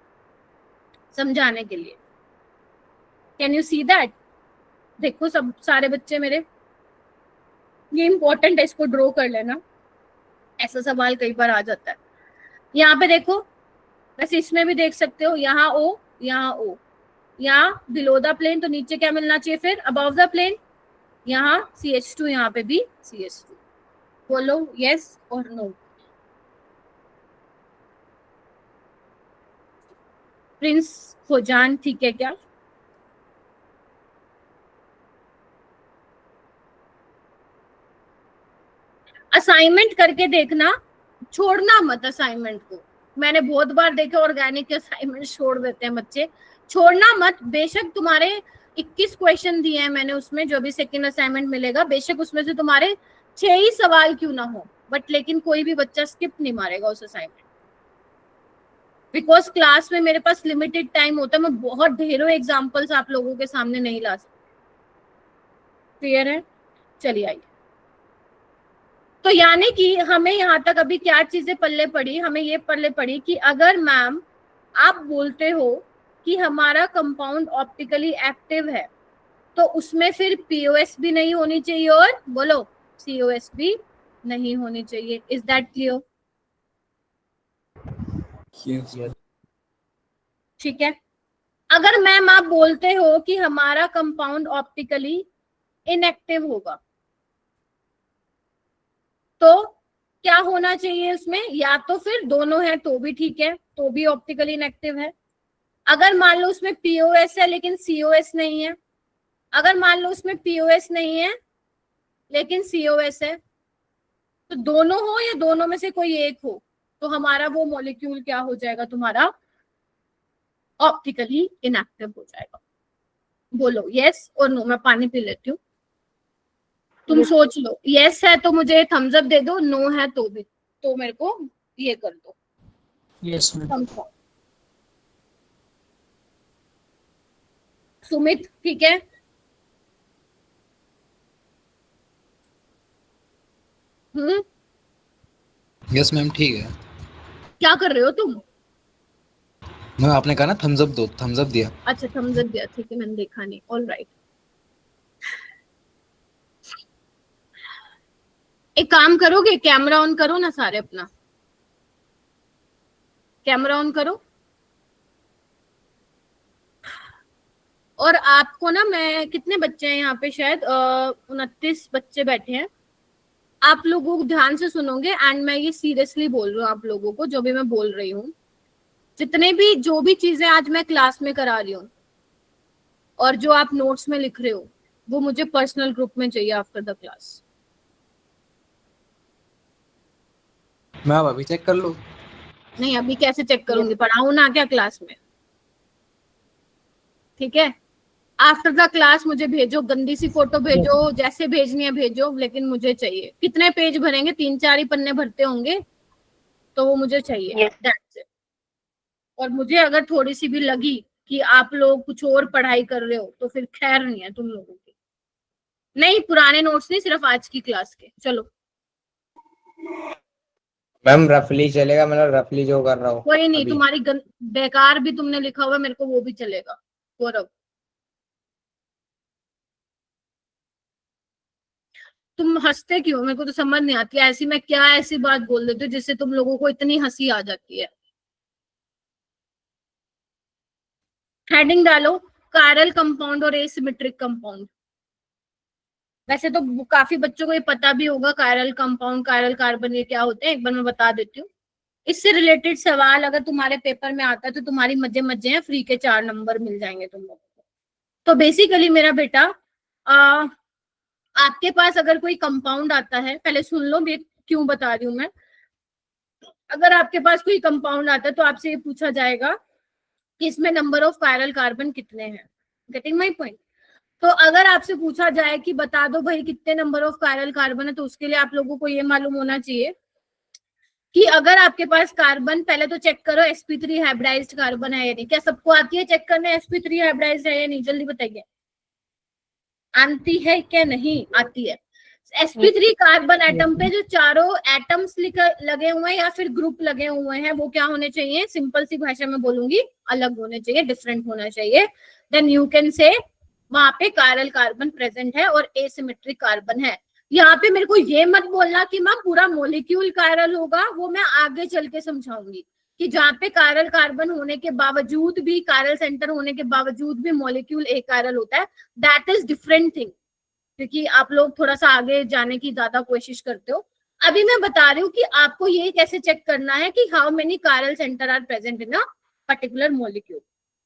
समझाने के लिए, कैन यू सी दैट, देखो सब सारे बच्चे मेरे, ये इंपॉर्टेंट है, इसको ड्रॉ कर लेना, ऐसा सवाल कई बार आ जाता है। यहाँ पे देखो, वैसे इसमें भी देख सकते हो, यहाँ O, यहाँ O, यहाँ बिलो द प्लेन, तो नीचे क्या मिलना चाहिए फिर, अबव द प्लेन, यहाँ CH2, यहाँ पे भी CH2, बोलो यस और नो। प्रिंस खोजान, ठीक है क्या, असाइनमेंट करके देखना, छोड़ना मत असाइनमेंट को, मैंने बहुत बार देखा ऑर्गेनिक असाइनमेंट छोड़ देते हैं बच्चे, छोड़ना मत, बेशक तुम्हारे 21 क्वेश्चन दिए हैं मैंने, उसमें जो भी सेकंड असाइनमेंट मिलेगा, बेशक उसमें से तुम्हारे 6 ही सवाल क्यों ना हो, बट लेकिन कोई भी बच्चा स्किप नहीं मारेगा उस असाइनमेंट, बिकॉज क्लास में मेरे पास लिमिटेड टाइम होता है, मैं बहुत ढेरों एग्जाम्पल्स आप लोगों के सामने नहीं ला सकती, क्लियर है, चलिए आइए। तो यानी कि हमें यहाँ तक अभी क्या चीजें पल्ले पड़ी, हमें ये पल्ले पड़ी कि अगर मैम आप बोलते हो कि हमारा कंपाउंड ऑप्टिकली एक्टिव है, तो उसमें फिर POS भी नहीं होनी चाहिए और बोलो COS भी नहीं होनी चाहिए, इज दैट क्लियर, ठीक है। अगर मैम आप बोलते हो कि हमारा कंपाउंड ऑप्टिकली इनएक्टिव होगा, तो क्या होना चाहिए उसमें, या तो फिर दोनों है तो भी ठीक है, तो भी ऑप्टिकली इनएक्टिव है, अगर मान लो उसमें POS है लेकिन COS नहीं है, अगर मान लो उसमें POS नहीं है लेकिन COS है, तो दोनों हो या दोनों में से कोई एक हो, तो हमारा वो मॉलिक्यूल क्या हो जाएगा, तुम्हारा ऑप्टिकली इनएक्टिव हो जाएगा, बोलो यस और नो, मैं पानी पी लेती हूँ, तुम सोच लो, यस है तो मुझे थम्स अप दे दो, नो है तो भी, तो मेरे को ये कर दो, यस मैम। सुमित, ठीक है, यस मैम ठीक है। क्या कर रहे हो तुम, मैम आपने कहा ना थम्स अप दो, थम्स अप दिया। अच्छा थम्स अप दिया, ठीक है, मैंने देखा नहीं, ऑल राइट। एक काम करोगे, कैमरा ऑन करो ना सारे अपना, कैमरा ऑन करो, और आपको ना, मैं कितने बच्चे हैं यहाँ पे, शायद 29 बच्चे बैठे हैं, आप लोगों को ध्यान से सुनोगे, एंड मैं ये सीरियसली बोल रही हूँ आप लोगों को, जो भी मैं बोल रही हूँ, जितने भी जो भी चीजें आज मैं क्लास में करा रही हूँ और जो आप नोट्स में लिख रहे हो, वो मुझे पर्सनल ग्रुप में चाहिए आफ्टर द क्लास। मैं अभी चेक कर लो। नहीं अभी कैसे चेक करूंगी, पढ़ाऊं ना क्या क्लास में, ठीक है, आफ्टर द क्लास मुझे भेजो, गंदी सी फोटो भेजो, जैसे भेजनी है भेजो, लेकिन मुझे चाहिए। कितने पेज भरेंगे, 3-4 ही पन्ने भरते होंगे, तो वो मुझे चाहिए, that's it। और मुझे अगर थोड़ी सी भी लगी कि आप लोग कुछ और पढ़ाई कर रहे हो, तो फिर खैर नहीं है तुम लोगों की, नहीं पुराने नोट्स नहीं, सिर्फ आज की क्लास के। चलो मैम रफली चलेगा, मतलब रफली जो कर रहा हूँ कोई नहीं, अभी। तुम्हारी बेकार भी तुमने लिखा हुआ मेरे को वो भी चलेगा, गौरव। तुम हंसते क्यों? मेरे को तो समझ नहीं आती ऐसी मैं क्या ऐसी बात बोल देती हूँ जिससे तुम लोगों को इतनी हंसी आ जाती है। हेडिंग डालो, कायरल कंपाउंड और एसिमेट्रिक कंपाउंड। वैसे तो काफी बच्चों को ये पता भी होगा कायरल कंपाउंड, कायरल कार्बन ये क्या होते हैं, एक बार मैं बता देती हूँ। इससे रिलेटेड सवाल अगर तुम्हारे पेपर में आता है तो तुम्हारी मजे मजे हैं, फ्री के 4 नंबर मिल जाएंगे तुम लोगों को। तो बेसिकली मेरा बेटा, आपके पास अगर कोई कंपाउंड आता है, पहले सुन लो मैं क्यों बता रही हूँ मैं। अगर आपके पास कोई कंपाउंड आता है तो आपसे ये पूछा जाएगा कि इसमें नंबर ऑफ कायरल कार्बन कितने हैं। Getting my point? तो अगर आपसे पूछा जाए कि बता दो भाई कितने नंबर ऑफ कायरल कार्बन है, तो उसके लिए आप लोगों को ये मालूम होना चाहिए कि अगर आपके पास कार्बन, पहले तो चेक करो sp3 हाइब्रिडाइज्ड कार्बन है या नहीं। क्या सबको आती है चेक करने sp3 हाइब्रिडाइज्ड है या नहीं? जल्दी बताइए, आती है क्या? नहीं आती है। sp3 कार्बन एटम पे जो चारों एटम्स लगे हुए हैं या फिर ग्रुप लगे हुए हैं वो क्या होने चाहिए? सिंपल सी भाषा में बोलूंगी, अलग होने चाहिए, डिफरेंट होना चाहिए। देन यू कैन से वहां पे कायरल कार्बन प्रेजेंट है और एसिमेट्रिक कार्बन है। यहाँ पे मेरे को ये मत बोलना कि मैम पूरा मोलिक्यूल कायरल होगा, वो मैं आगे चल के समझाऊंगी कि जहाँ पे कायरल कार्बन होने के बावजूद भी, कायरल सेंटर होने के बावजूद भी मोलिक्यूल एक कायरल होता है, दैट इज डिफरेंट थिंग। क्योंकि आप लोग थोड़ा सा आगे जाने की ज्यादा कोशिश करते हो। अभी मैं बता रही हूँ कि आपको ये कैसे चेक करना है कि how many chiral centre are present in a particular molecule,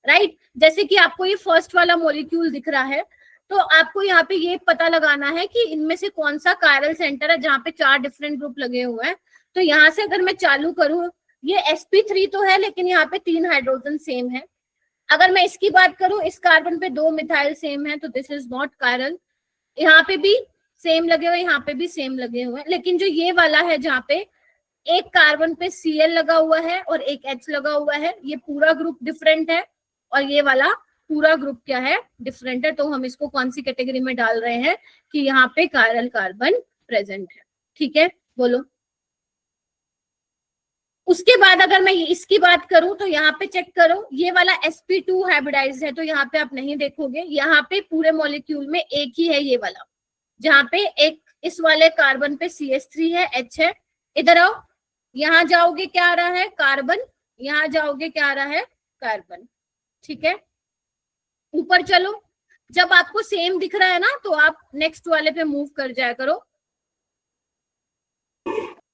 right? जैसे कि आपको ये फर्स्ट वाला मोलिक्यूल दिख रहा है, तो आपको यहाँ पे ये पता लगाना है कि इनमें से कौन सा कायरल सेंटर है जहाँ पे 4 डिफरेंट ग्रुप लगे हुए हैं। तो यहाँ से अगर मैं चालू करूँ, ये sp3 तो है लेकिन यहाँ पे 3 हाइड्रोजन सेम है। अगर मैं इसकी बात करूं, इस कार्बन पे 2 मिथाइल सेम है, तो दिस इज नॉट कायरल। यहाँ पे भी सेम लगे हुए, यहाँ पे भी सेम लगे हुए, लेकिन जो ये वाला है जहाँ पे एक कार्बन पे Cl लगा हुआ है और एक H लगा हुआ है, ये पूरा ग्रुप डिफरेंट है और ये वाला पूरा ग्रुप क्या है? डिफरेंट है। तो हम इसको कौन सी कैटेगरी में डाल रहे हैं कि यहाँ पे कायरल कार्बन प्रेजेंट है। ठीक है, बोलो। उसके बाद अगर मैं इसकी बात करूं तो यहाँ पे चेक करो, ये वाला sp2 हाइब्रिडाइज्ड है, तो यहाँ पे आप नहीं देखोगे, यहाँ पे पूरे मॉलिक्यूल में एक ही है ये वाला, जहाँ पे एक इस वाले कार्बन पे CH3 है, H है। इधर आओ, यहाँ जाओगे क्या आ रहा है? कार्बन। यहाँ जाओगे क्या आ रहा है? कार्बन। ठीक है, ऊपर चलो। जब आपको सेम दिख रहा है ना तो आप नेक्स्ट वाले पे मूव कर जाया करो।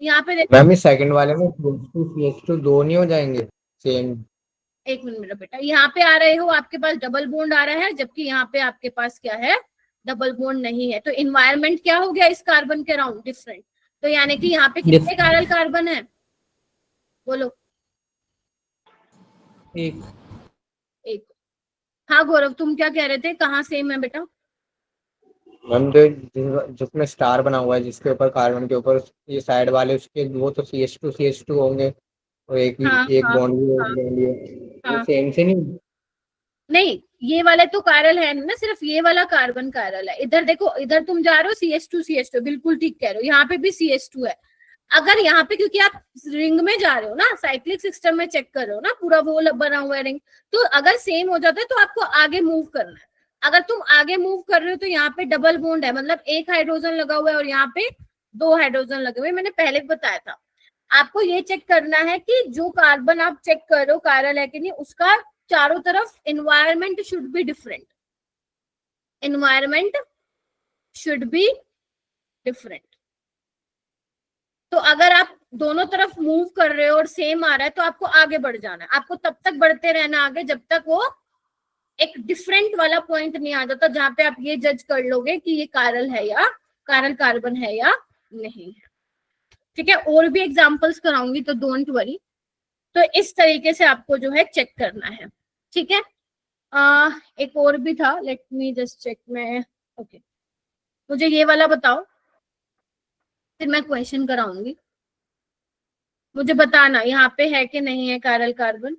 यहाँ पे देखो मैम, इस सेकंड वाले में CH2 दो नहीं हो जाएंगे सेम? एक मिनट मेरा बेटा, यहाँ पे आ रहे हो, आपके पास डबल बॉन्ड आ रहा है, जबकि यहाँ पे आपके पास क्या है? डबल बॉन्ड नहीं है। तो इन्वायरमेंट क्या हो गया इस कार्बन के अराउंड? डिफरेंट। तो यानी कि यहाँ पे कितने कायरल कार्बन है? बोलो। एक। एक। हाँ गौरव, तुम क्या कह रहे थे, कहाँ सेम है बेटा? मैम, जो जिसमें स्टार बना हुआ है, जिसके ऊपर कार्बन के ऊपर ये साइड वाले, उसके वो तो CH2 होंगे और हाँ एक हाँ बॉन्ड भी हाँ है, वो हाँ। सेम से नहीं? नहीं, ये वाला तो कायरल है ना, सिर्फ ये वाला कार्बन कायरल है। इधर देखो, इधर तुम जा रहे हो CH2 बिल्कुल ठीक कह रहे हो, यहाँ पे भी CH2 है। अगर यहाँ पे, क्योंकि आप रिंग में जा रहे हो ना, साइक्लिक सिस्टम में चेक कर रहे हो ना, पूरा वो बना हुआ है रिंग, तो अगर सेम हो जाता है तो आपको आगे मूव करना है। अगर तुम आगे मूव कर रहे हो तो यहाँ पे डबल बॉन्ड है, मतलब एक हाइड्रोजन लगा हुआ है और यहाँ पे 2 हाइड्रोजन लगे हुए, मैंने पहले भी बताया था। आपको ये चेक करना है कि जो कार्बन आप चेक कर रहे हो कायरल है कि नहीं, उसका चारों तरफ environment should be different. Environment should be different. तो अगर आप दोनों तरफ मूव कर रहे हो और सेम आ रहा है तो आपको आगे बढ़ जाना है। आपको तब तक बढ़ते रहना आगे जब तक वो एक डिफरेंट वाला पॉइंट नहीं आ जाता जहां पे आप ये जज कर लोगे कि ये कायरल है या कायरल कार्बन है या नहीं है। ठीक है, और भी एग्जांपल्स कराऊंगी तो डोंट वरी। तो इस तरीके से आपको जो है चेक करना है। ठीक है, एक और भी था, लेट मी जस्ट चेक। मैं ओके, मुझे ये वाला बताओ, फिर मैं क्वेश्चन कराऊंगी। मुझे बताना यहाँ पे है कि नहीं है कायरल कार्बन।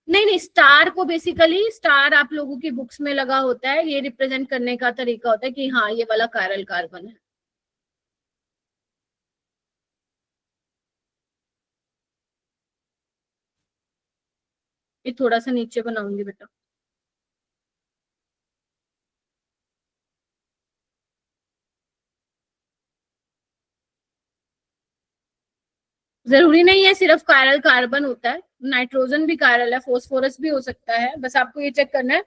नहीं नहीं, स्टार को बेसिकली, स्टार आप लोगों की बुक्स में लगा होता है, ये रिप्रेजेंट करने का तरीका होता है कि हाँ ये वाला कायरल कार्बन है। ये थोड़ा सा नीचे बनाऊंगी बेटा। जरूरी नहीं है सिर्फ कायरल कार्बन होता है, नाइट्रोजन भी कायरल है, फॉस्फोरस भी हो सकता है, बस आपको ये चेक करना है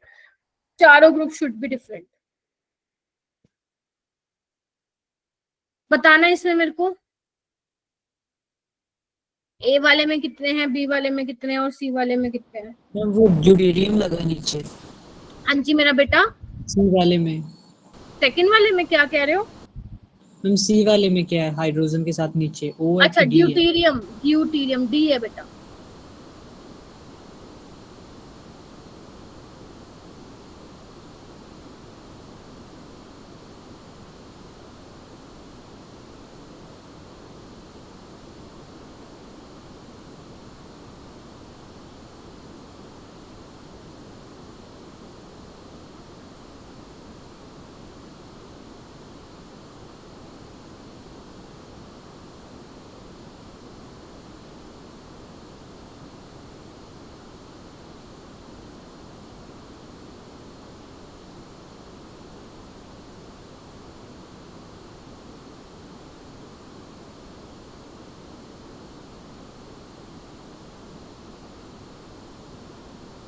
चारों ग्रुप शुड बी डिफरेंट। बताना इसमें मेरे को ए वाले में कितने हैं, बी वाले में कितने हैं और सी वाले में कितने हैं। मैम वो ड्यूटेरियम लगा नीचे हाँ जी मेरा बेटा। सी वाले में। सेकंड वाले में क्या कह रहे हो? मैम सी वाले में क्या है हाइड्रोजन के साथ नीचे ओ है अच्छा कि डी है? ड्यूटेरियम, ड्यूटेरियम डी है बेटा।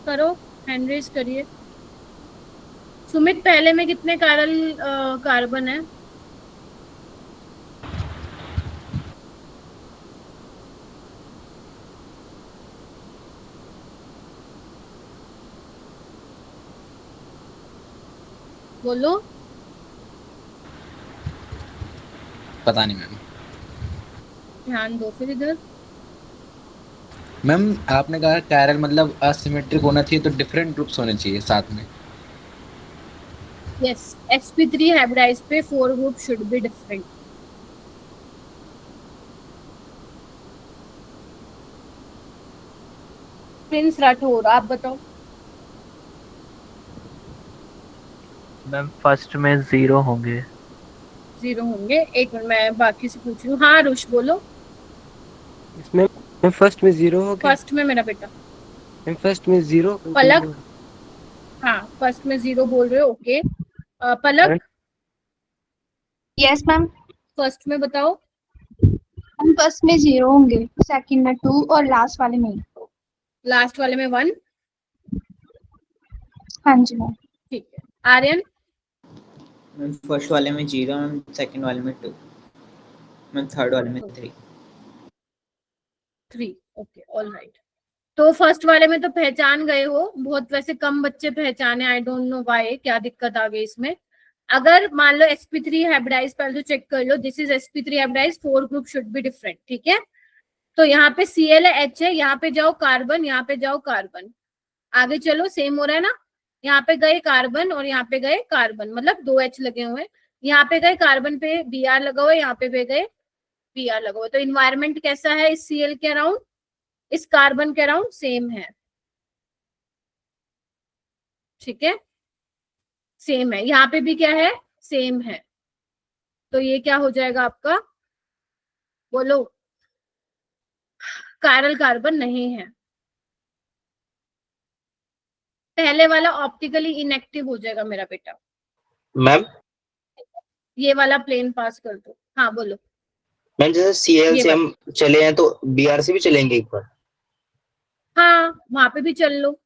करो, हैंड रेज करिए। सुमित पहले में कितने कार्बन है? बोलो। पता नहीं मैम। ध्यान दो फिर इधर। मैम आपने कहा कायरल मतलब असिमेट्रिक होना चाहिए, तो डिफरेंट ग्रुप्स होने चाहिए साथ में। यस, sp3 हाइब्रिडाइज पे 4 group should be different. Prince Rathore आप बताओ। मैम फर्स्ट में 0 होंगे। 0 होंगे, एक मिनट मैं बाकी से पूछ रही हूँ। हाँ रुष बोलो। इसमें फर्स्ट में 0 हो गया। फर्स्ट में मेरा बेटा। फर्स्ट में 0। पलक। हाँ फर्स्ट में 0 बोल रहे हो, okay. Palak. Yes ma'am. First में बताओ। हम फर्स्ट में 0 होंगे, सेकंड में 2 और लास्ट वाले में। लास्ट वाले में 1। हाँ जी मैम। ठीक है। आर्यन। मैम फर्स्ट वाले में 0, मैम सेकंड वाले में 2, मैम थर्ड वाले में 3। Okay all right. तो फर्स्ट वाले में तो पहचान गए हो, बहुत वैसे कम बच्चे पहचाने, आई डोंट नो व्हाई, क्या दिक्कत आ गई इसमें। अगर मान लो sp3 हाइब्रिडाइज, पहले तो चेक कर लो, this is sp3 hybridize, 4 group should be different, ठीक है। तो यहाँ पे Cl है, H है, यहाँ पे जाओ कार्बन, यहाँ पे जाओ कार्बन, आगे चलो, सेम हो रहा है ना। यहाँ पे गए कार्बन और यहाँ पे गए कार्बन, मतलब 2 H लगे हुए हैं। यहाँ पे गए कार्बन पे Br लगा हुआ है, यहाँ पे गए Br लगा हुआ है। तो इन्वायरमेंट कैसा है इस Cl के अराउंड, इस कार्बन के अराउंड सेम है, ठीक है, सेम है। यहाँ पे भी क्या है, सेम है। तो ये क्या हो जाएगा आपका, बोलो। कायरल कार्बन नहीं है। पहले वाला ऑप्टिकली इनएक्टिव हो जाएगा मेरा बेटा। मैम ये वाला प्लेन पास कर दो। हाँ बोलो। मैम जैसे सीएल से हम चले हैं तो बीआर से भी चलेंगे एक बार। हाँ वहां पे भी चल लो।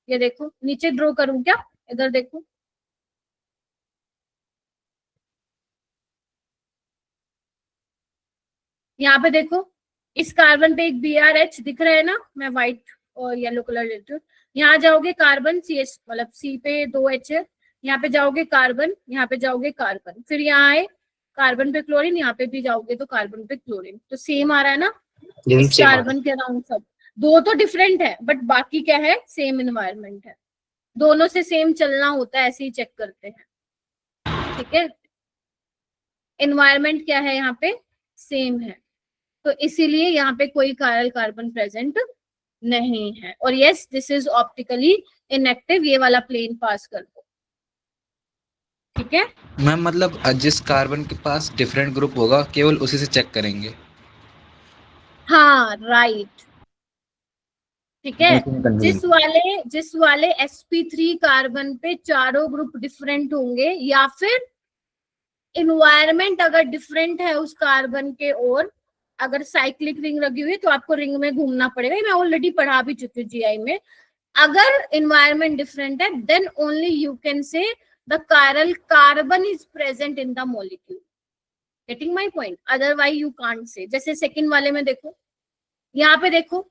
ये देखो नीचे ड्रॉ करूं क्या, इधर देखो। यहाँ पे देखो, इस कार्बन पे एक BrH दिख रहा है ना, मैं व्हाइट और येलो कलर लेती हूँ। यहाँ जाओगे कार्बन CH, मतलब C पे 2 H है, यहाँ पे जाओगे कार्बन, यहाँ पे जाओगे कार्बन, फिर यहाँ आए कार्बन पे क्लोरीन, यहाँ पे भी जाओगे तो कार्बन पे क्लोरीन। तो सेम आ रहा है ना इस कार्बन के अराउंड सब। 2 तो डिफरेंट है बट बाकी क्या है, सेम इन्वायरमेंट है। दोनों से सेम चलना होता है, ऐसे ही चेक करते हैं, ठीक है। इन्वायरमेंट क्या है यहाँ पे, सेम है, तो इसीलिए यहाँ पे कोई कायरल कार्बन प्रेजेंट नहीं है। और yes this is optically inactive, ये वाला प्लेन पास कर दो, ठीक है। मैम मतलब जिस कार्बन के पास डिफरेंट ग्रुप होगा केवल उसी से चेक करेंगे। हाँ राइट, ठीक है। जिस वाले sp3 कार्बन पे चारों ग्रुप डिफरेंट होंगे, या फिर इन्वायरमेंट अगर डिफरेंट है उस कार्बन के, और अगर साइक्लिक रिंग लगी हुई है तो आपको रिंग में घूमना पड़ेगा, मैं ऑलरेडी पढ़ा भी चुकी हूँ जीआई में। अगर इन्वायरमेंट डिफरेंट है then only you can say the chiral carbon is present in the molecule, getting my point, otherwise you can't say. जैसे सेकंड वाले में देखो, यहाँ पे देखो,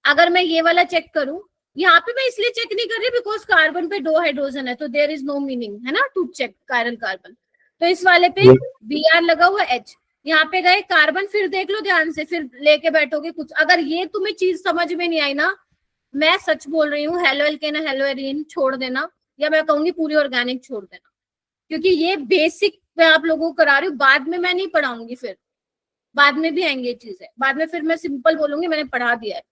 अगर मैं ये वाला चेक करूं, यहाँ पे मैं इसलिए चेक नहीं कर रही बिकॉज कार्बन पे 2 हाइड्रोजन है तो देयर इज नो मीनिंग, है ना, टू चेक कायरल कार्बन। तो इस वाले पे Br लगा हुआ H, यहाँ पे गए कार्बन, फिर देख लो ध्यान से, फिर लेके बैठोगे कुछ। अगर ये तुम्हें चीज समझ में नहीं आई ना, मैं सच बोल रही हूँ, हेलो एल्केन हेलो एरीन छोड़ देना, या मैं कहूंगी पूरी ऑर्गेनिक छोड़ देना, क्योंकि ये बेसिक मैं आप लोगों को करा रही हूँ, बाद में मैं नहीं पढ़ाऊंगी, फिर बाद में भी आएंगे ये चीजें, बाद में फिर मैं सिंपल बोलूंगी मैंने पढ़ा दिया है।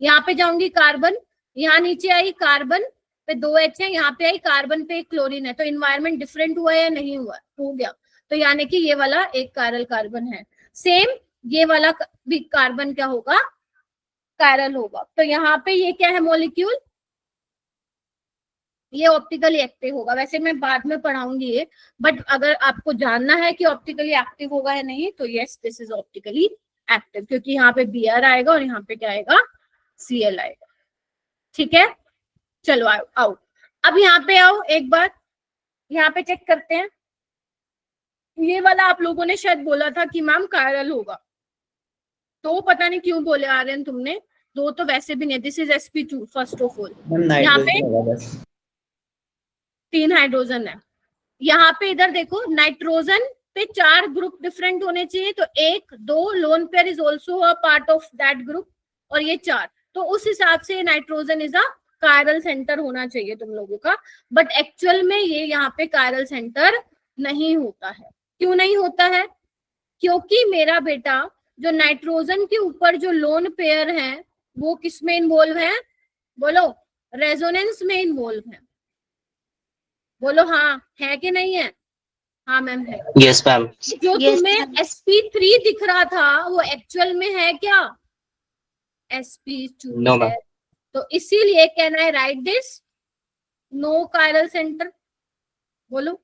यहाँ पे जाऊंगी कार्बन, यहाँ नीचे आई कार्बन पे 2 H है, यहाँ पे आई कार्बन पे एक क्लोरीन है, तो इन्वायरमेंट डिफरेंट हुआ है या नहीं हुआ, हो गया। तो यानी कि ये वाला एक कायरल कार्बन है। सेम ये वाला भी कार्बन क्या होगा, कायरल होगा। तो यहाँ पे ये क्या है मॉलिक्यूल, ये ऑप्टिकली एक्टिव होगा। वैसे मैं बाद में पढ़ाऊंगी ये, बट अगर आपको जानना है कि ऑप्टिकली एक्टिव होगा या नहीं तो yes this is optically active, क्योंकि यहाँ पे Br आएगा और यहाँ पे क्या आएगा, Cl आएगा। ठीक है, चलो आओ आओ, अब यहाँ पे आओ एक बार, यहाँ पे चेक करते हैं। ये वाला आप लोगों ने शायद बोला था कि मैम कायरल होगा, तो पता नहीं क्यों बोले आ रहे हैं तुमने, 2 तो वैसे भी नहीं, this is sp2 first of all, यहाँ पे 3 हाइड्रोजन है। यहाँ पे इधर देखो नाइट्रोजन पे 4 ग्रुप डिफरेंट होने चाहिए, तो 1 2 lone pair is also a part of that group, और ये 4, तो उस हिसाब से nitrogen is a chiral centre होना चाहिए तुम लोगों का। बट एक्चुअल में ये यहाँ पे कायरल सेंटर नहीं होता है। क्यों नहीं होता है, क्योंकि मेरा बेटा जो नाइट्रोजन के ऊपर जो लोन पेयर है वो किस में इन्वॉल्व है, बोलो, रेजोनेंस में इन्वॉल्व है, बोलो हाँ है कि नहीं है, हाँ मैम है। Yes ma'am. जो तुम्हें sp3 दिख रहा था वो एक्चुअल में है क्या, sp2 नो मैम। है। तो इसीलिए can I write this no chiral centre, बोलो।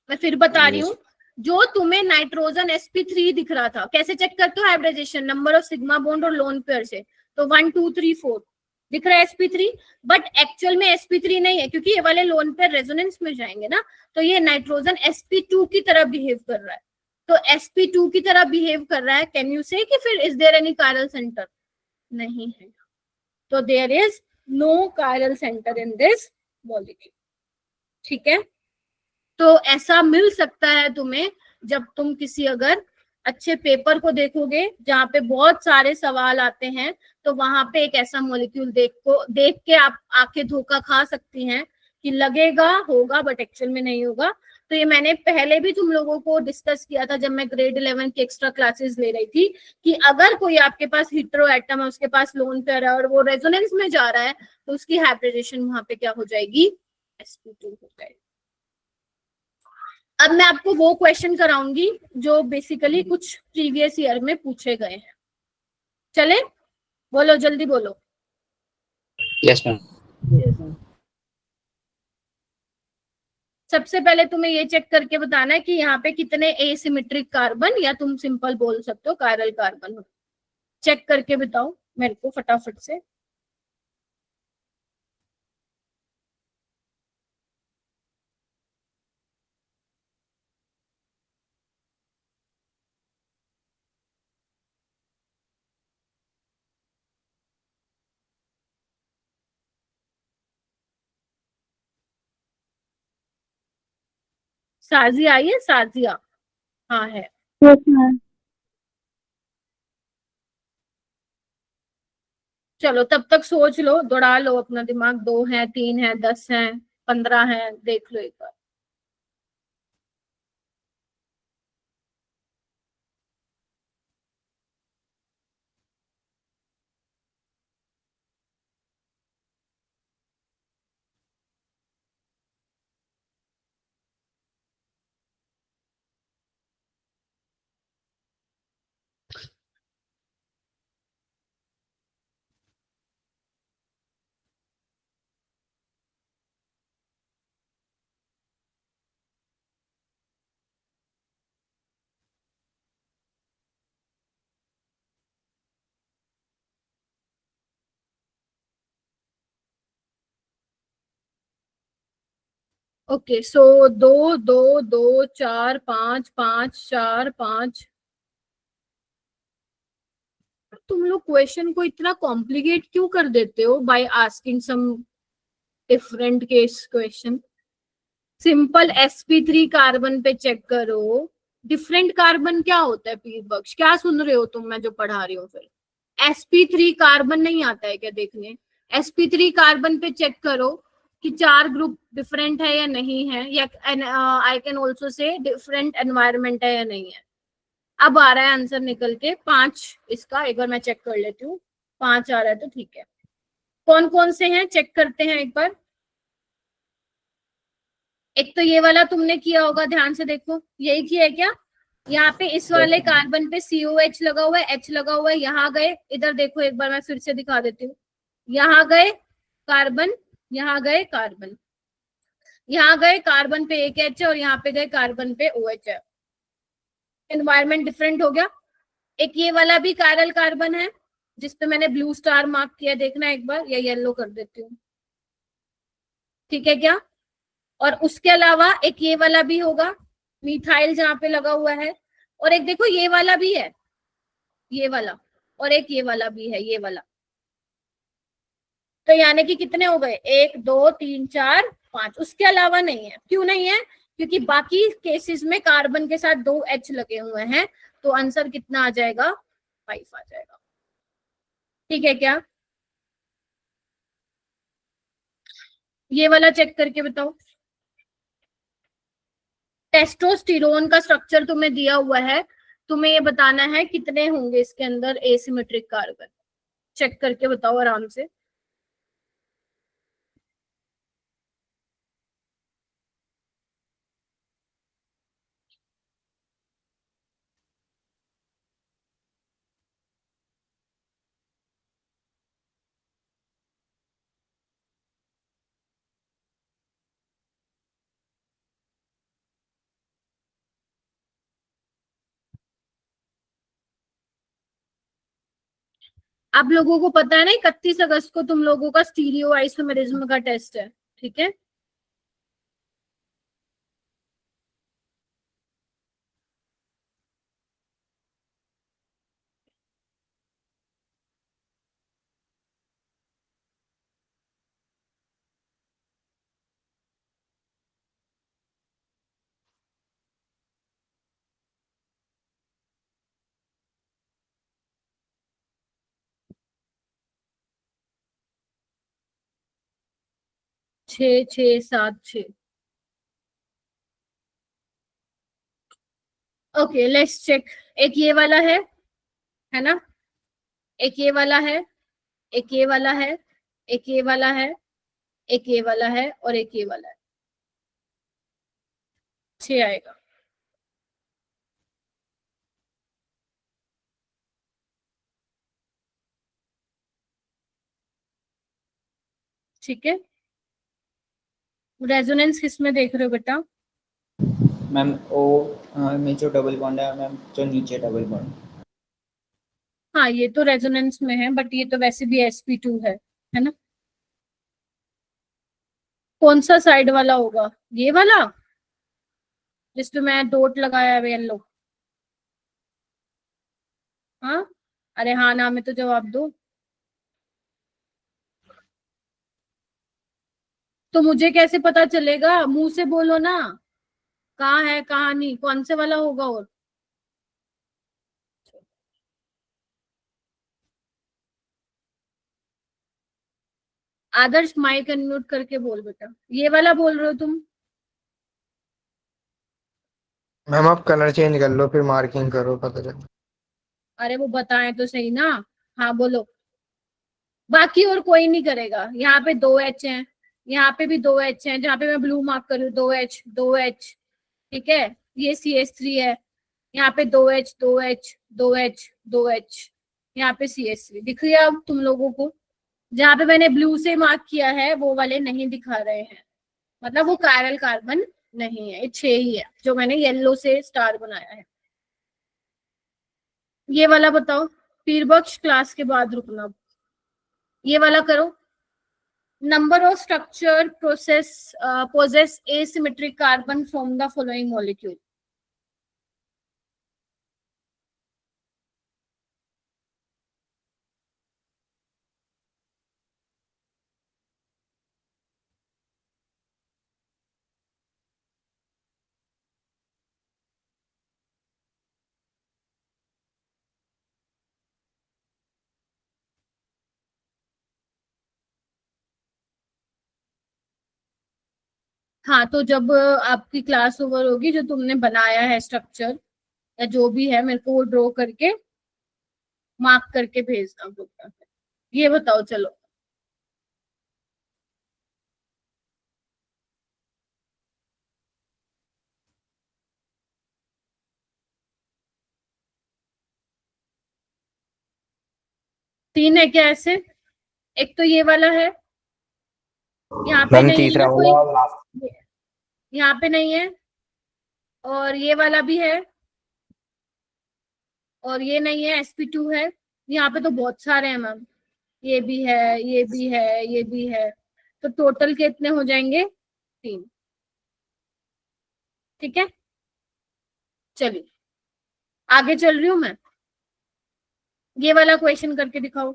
मैं फिर बता रही हूँ, जो तुम्हें नाइट्रोजन sp3 दिख रहा था, कैसे चेक करते हो hybridisation, number of sigma bond और लोन पेयर से, तो 1 2 3 4 दिख रहा है sp3, बट एक्चुअल में sp3 नहीं है, क्योंकि ये वाले लोन पेयर रेजोनेंस में जाएंगे ना, तो ये नाइट्रोजन sp2 की तरह बिहेव कर रहा है। तो sp2 की तरह बिहेव कर रहा है, कैन यू से कि फिर is there any chiral centre, नहीं है, तो there is no chiral centre in this molecule. ठीक है, तो ऐसा मिल सकता है तुम्हें जब तुम किसी अगर अच्छे पेपर को देखोगे जहाँ पे बहुत सारे सवाल आते हैं, तो वहां पे एक ऐसा मॉलिक्यूल देख के आप आंखें धोखा खा सकती हैं कि लगेगा होगा बट एक्चुअल में नहीं होगा। तो ये मैंने पहले भी तुम लोगों को डिस्कस किया था जब मैं ग्रेड 11 की एक्स्ट्रा क्लासेस ले रही थी, कि अगर कोई आपके पास हिट्रो एटम है, उसके पास लोन पेयर है और वो रेजोनेंस में जा रहा है, तो उसकी हाइब्रिडाइजेशन वहां पे क्या हो जाएगी, sp2 हो जाएगी। अब मैं आपको वो क्वेश्चन कराऊंगी जो बेसिकली कुछ प्रीवियस ईयर में पूछे गए हैं। चले, बोलो जल्दी बोलो। Yes ma'am. सबसे पहले तुम्हें ये चेक करके बताना है कि यहाँ पे कितने एसिमेट्रिक कार्बन, या तुम सिंपल बोल सकते हो कायरल कार्बन हो। चेक करके बताओ मेरे को फटाफट से। साजिया आई है, साजिया, हाँ है। चलो तब तक सोच लो, दौड़ा लो अपना दिमाग, 2 है 3 है 10 है 15 है, देख लो एक बार। ओके, सो 2 2 2 4 5 5 4 5। तुम लोग क्वेश्चन को इतना कॉम्प्लिकेट क्यों कर देते हो by asking some different case question? Simple sp3 carbon पे चेक करो। डिफरेंट कार्बन क्या होता है पीर बख्श? क्या सुन रहे हो तुम मैं जो पढ़ा रही हूँ? फिर sp3 कार्बन नहीं आता है क्या देखने? sp3 कार्बन पे चेक करो कि 4 ग्रुप डिफरेंट है या नहीं है, या I can also say different environment है या नहीं है। अब आ रहा है आंसर निकल के 5 इसका। एक बार मैं चेक कर लेती हूँ, 5 आ रहा है तो ठीक है। कौन कौन से हैं चेक करते हैं एक बार। एक तो ये वाला तुमने किया होगा, ध्यान से देखो, यही किया है क्या? यहाँ पे इस वाले कार्बन पे COH लगा हुआ है, H लगा हुआ है। यहाँ गए, इधर देखो एक बार मैं फिर से दिखा देती हूँ। यहाँ गए कार्बन, यहाँ गए कार्बन, यहाँ गए कार्बन पे एक H है और यहाँ पे गए कार्बन पे OH है। एनवायरमेंट डिफरेंट हो गया। एक ये वाला भी कायरल कार्बन है जिसपे मैंने ब्लू स्टार मार्क किया, देखना एक बार, या येलो कर देती हूँ, ठीक है क्या? और उसके अलावा एक ये वाला भी होगा, मिथाइल जहाँ पे लगा हुआ है। और एक देखो ये वाला भी है, ये वाला, और एक ये वाला भी है, ये वाला। तो यानी कि कितने हो गए? 1 2 3 4 5। उसके अलावा नहीं है। क्यों नहीं है? क्योंकि बाकी केसेस में कार्बन के साथ 2 H लगे हुए हैं, तो आंसर कितना आ जाएगा? 5 आ जाएगा, ठीक है क्या? ये वाला चेक करके बताओ। टेस्टोस्टेरोन का स्ट्रक्चर तुम्हें दिया हुआ है, तुम्हें ये बताना है कितने होंगे इसके अंदर एसिमेट्रिक कार्बन। चेक करके बताओ आराम से। आप लोगों को पता है ना 31 अगस्त को तुम लोगों का स्टीरियो आइसोमेरिज्म का टेस्ट है, ठीक है? छः छः सात छः। Okay, let's check. एक ये वाला है ना? एक ये वाला है, एक ये वाला है, एक ये वाला है, एक ये वाला है, और एक ये वाला है। 6 आएगा। ठीक है, रेजोनेंस किस में देख रहे हो बेटा? मैम ओ में जो डबल बॉन्ड है मैम, जो नीचे डबल बॉन्ड। हाँ, ये तो रेजोनेंस में है, बट ये तो वैसे भी sp2 है ना? कौन सा साइड वाला होगा? ये वाला जिसपे मैं डॉट लगाया है येलो? हाँ, अरे हाँ ना में तो जवाब दो। तो मुझे कैसे पता चलेगा? मुंह से बोलो ना, कहाँ है कहाँ नहीं, कौन से वाला होगा? और आदर्श माइक अनम्यूट करके बोल बेटा। ये वाला बोल रहे हो तुम? मैम आप कलर चेंज कर लो फिर मार्किंग करो, पता चले। अरे वो बताएं तो सही ना। हाँ बोलो। बाकी और कोई नहीं करेगा। यहाँ पे 2 H हैं, यहाँ पे भी 2 H हैं, जहाँ पे मैं ब्लू मार्क कर रही हूँ 2 H 2 H, ठीक है? ये CH3 है, यहाँ पे 2 H 2 H 2 H 2 H, यहाँ पे CH3 दिख रही है अब तुम लोगों को? जहाँ पे मैंने ब्लू से मार्क किया है वो वाले नहीं दिखा रहे हैं, मतलब वो कायरल कार्बन नहीं है। ये 6 ही है जो मैंने येलो से स्टार बनाया है। ये वाला बताओ। पीर बख्श क्लास के बाद रुकना। ये वाला करो, number of structure possess asymmetric carbon from the following molecule. हाँ, तो जब आपकी क्लास ओवर होगी, जो तुमने बनाया है स्ट्रक्चर या जो भी है, मेरे को वो ड्रॉ करके मार्क करके भेजना ग्रुप में। ये बताओ चलो। तीन है क्या ऐसे? एक तो ये वाला है, यहाँ पे मैम नहीं तीसरा है वाला कोई, और लास्ट। यहाँ पे नहीं है, और ये वाला भी है, और ये नहीं है, sp2 है। यहाँ पे तो बहुत सारे हैं मैम, ये भी है, ये भी है, ये भी है, तो टोटल कितने हो जाएंगे? 3। ठीक है, चलिए आगे चल रही हूँ मैं। ये वाला क्वेश्चन करके दिखाओ।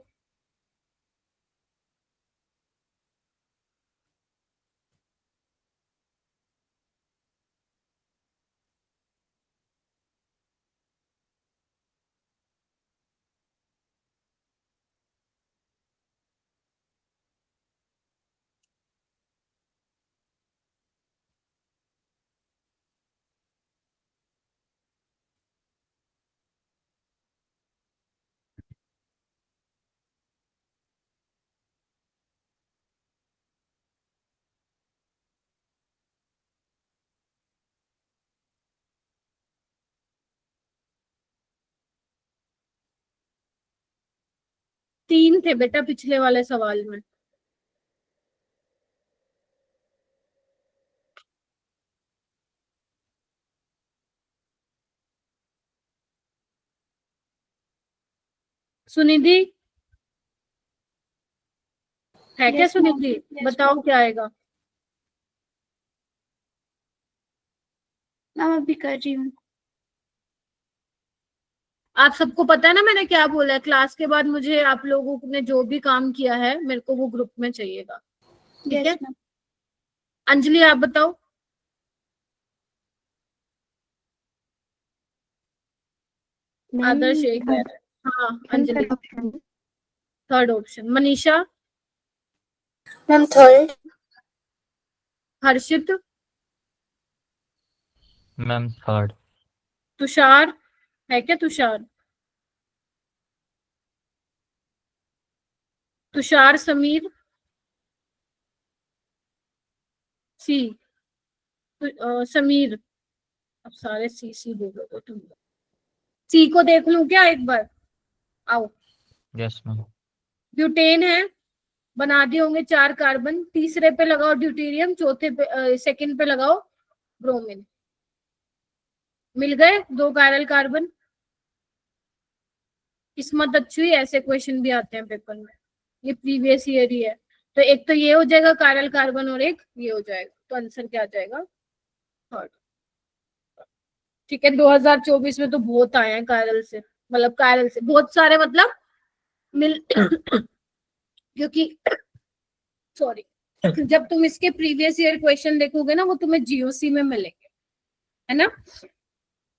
तीन थे बेटा पिछले वाले सवाल में। सुनिधि है क्या? सुनिधि बताओ क्या आएगा? मैम अभी कर रही हूँ। आप सबको पता है ना मैंने क्या बोला है? क्लास के बाद मुझे आप लोगों ने जो भी काम किया है मेरे को वो ग्रुप में चाहिएगा। ठीक है, अंजलि आप बताओ। आदर्श एक है। हाँ Anjali third option. Manisha? Ma'am third. Harshit? Ma'am third. Tushar है क्या? तुषार? तुषार समीर? सी। समीर? अब सारे सी बोलोगे तुम। सी को देख लूं क्या एक बार? आओ। Yes ma'am. ब्यूटेन है, बना दिए होंगे 4 कार्बन। तीसरे पे लगाओ ड्यूटेरियम, चौथे पे सेकंड पे लगाओ ब्रोमीन। मिल गए 2 कायरल कार्बन। किस्मत अच्छी हुई, ऐसे क्वेश्चन भी आते हैं पेपर में। ये प्रीवियस ईयर ही है, तो एक तो ये हो जाएगा कायरल कार्बन और एक ये हो जाएगा, तो आंसर क्या आ जाएगा? थर्ड। ठीक है, 2024 में तो बहुत आए हैं कायरल से, मतलब कायरल से बहुत सारे, मतलब मिल क्योंकि सॉरी, जब तुम इसके प्रीवियस ईयर क्वेश्चन देखोगे ना, वो तुम्हें जीओसी में मिलेंगे, है ना?